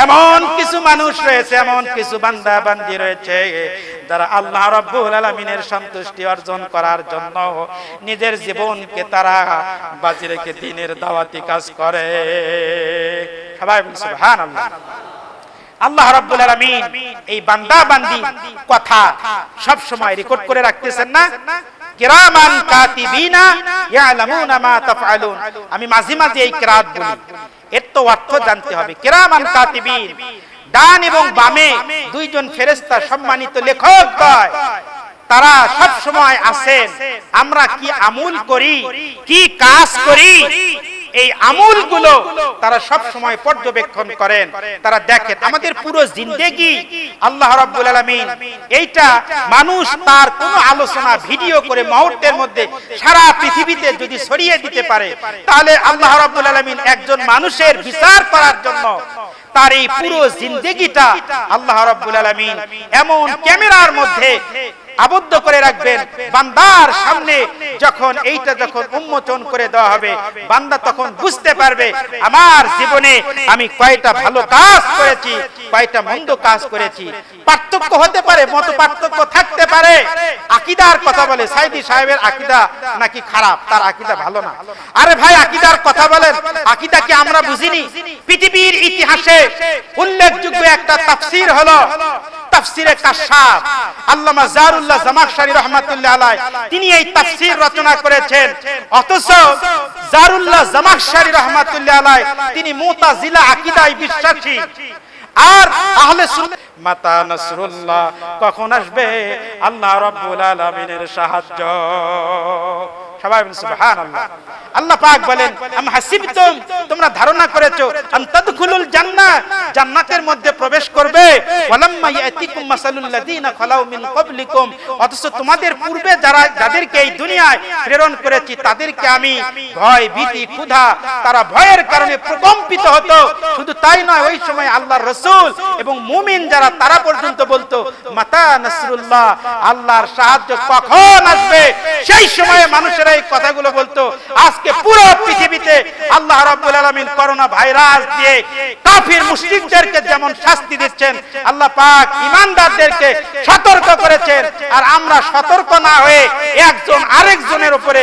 এমন কিছু মানুষ রয়েছে, এমন কিছু বান্দা বান্দি রয়েছে যারা আল্লাহ রাব্বুল আলামিনের সন্তুষ্টি অর্জন করার জন্য নিজের জীবনকে তারা বাজি রেখে দ্বীনের দাওয়াতি কাজ করে। সবাই বলেন সুবহানাল্লাহ। আল্লাহ রাব্বুল আলামিন এই বান্দা বান্দি কথা সব সময় রেকর্ড করে রাখতেছেন না, কিরামান কাতিবিনা ইয়ালামুনা মা তাফআলুন। আমি মাঝে মাঝে এই কিরাত বলি, এর তো অর্থ জানতে হবে। কিরামান কাতিবিন, ডান এবং বামে দুইজন ফেরেশতা সম্মানিত লেখক হয়, তারা সব সময় আছেন। আমরা কি আমল করি, কি কাজ করি, এই আমলগুলো তারা সব সময় পর্যবেক্ষণ করেন, তারা দেখেন আমাদের পুরো জিন্দেগি। আল্লাহ রাব্বুল আলামিন এইটা মানুষ তার কোনো আলোচনা ভিডিও করে মুহূর্তের মধ্যে সারা পৃথিবীতে যদি ছড়িয়ে দিতে পারে, তাহলে আল্লাহ রাব্বুল আলামিন একজন মানুষের বিচার করার জন্য তার এই পুরো জিন্দেগিটা আল্লাহ রাব্বুল আলামিন এমন ক্যামেরার মধ্যে আবদ্ধ করে রাখবেন। বান্দার সামনে যখন এইটা যখন উন্মোচন করে দেওয়া হবে, বান্দা তখন বুঝতে পারবে আমার জীবনে আমি কয়টা ভালো কাজ করেছি, কয়টা মন্দ কাজ করেছি। পার্থক্য হতে পারে, মত পার্থক্য থাকতে পারে। আকীদার কথা বলে সাইদি সাহেবের আকীদা নাকি খারাপ, তার আকীদা ভালো না। আরে ভাই আকীদার কথা বলেন, আকীদা কি আমরা বুঝিনি? পৃথিবীর ইতিহাসে উল্লেখযোগ্য একটা তাফসীর হলো তাফসীরে কাশফ। আল্লামা জারুল্লাহ জামাখশরী রাহমাতুল্লাহ আলাইহি তিনি এই তাফসীর রচনা করেছেন, অথচ জারুল্লাহ জামাখশরী রাহমাতুল্লাহ আলাইহি তিনি মুতাজিলা আকীদায় বিশ্বাসী। আর আহলে সুন্নাহ মাতা নাসরুল্লাহ, কখন আসবে আল্লাহ রাব্বুল আলামিনের সাহায্য। সবাই বলেন সুবহানাল্লাহ। আল্লাহ পাক বলেন আম হাসিবতুম, তোমরা ধারণা করেছো আন তাদখুলুল জান্নাহ, জান্নাতের মধ্যে প্রবেশ করবে, ওয়ালাম্মা ইয়াতিকুম মাসালুল লাযিনা খালাউ মিন ক্বাবলিকুম, অথচ তোমাদের পূর্বে যারা যাদেরকে এই দুনিয়ায় প্রেরণ করেছি তাদেরকে আমি ভয় ভীতি ক্ষুধা, তারা ভয়ের কারণে প্রকম্পিত হতো। শুধু তাই নয়, ওই সময় আল্লাহর রাসূল এবং মুমিন যারা তারা পর্যন্ত বলতো মাতা নাসরুল্লাহ, আল্লাহর সাহায্য কখন আসবে। সেই সময়ে মানুষেরা এই কথাগুলো বলতো। আজকে পুরো পৃথিবীতে আল্লাহ রাব্বুল আলামিন করোনা ভাইরাস দিয়ে কাফির মুশরিকদেরকে যেমন শাস্তি দিচ্ছেন, আল্লাহ পাক ঈমানদারদেরকে সতর্ক করেছেন। আর আমরা সতর্ক না হয়ে একজন আরেকজনের উপরে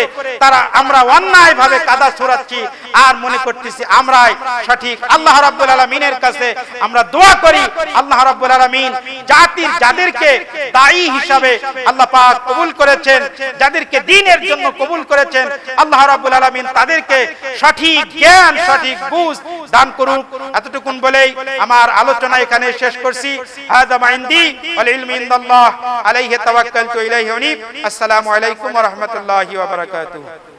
আমরা অন্যায়ভাবে কাদা ছড়াচ্ছি আর মনে করতেছি আমরাই সঠিক। আল্লাহ রাব্বুল আলামিনের কাছে আমরা দোয়া করি, আল্লাহ রাব্বুল আলামিন জাতির যাদেরকে দায়ী হিসাবে আল্লাহ পাক কবুল করেছেন, যাদেরকে দ্বীনের জন্য কবুল করেছেন, আল্লাহ রাব্বুল আলামিন তাদেরকে সঠিক জ্ঞান সঠিক বুঝ দান করুক। এতটুকুন বলেই আমার আলোচনা এখানে শেষ করছি। হাযা মা ইনদি ওয়াল ইলমু ইনদাল্লাহ আলাইহি তাওয়াক্কালতু ইলাইহি উনীব। আসসালামু আলাইকুম ওয়া রাহমাতুল্লাহি ওয়া বারাকাতুহু।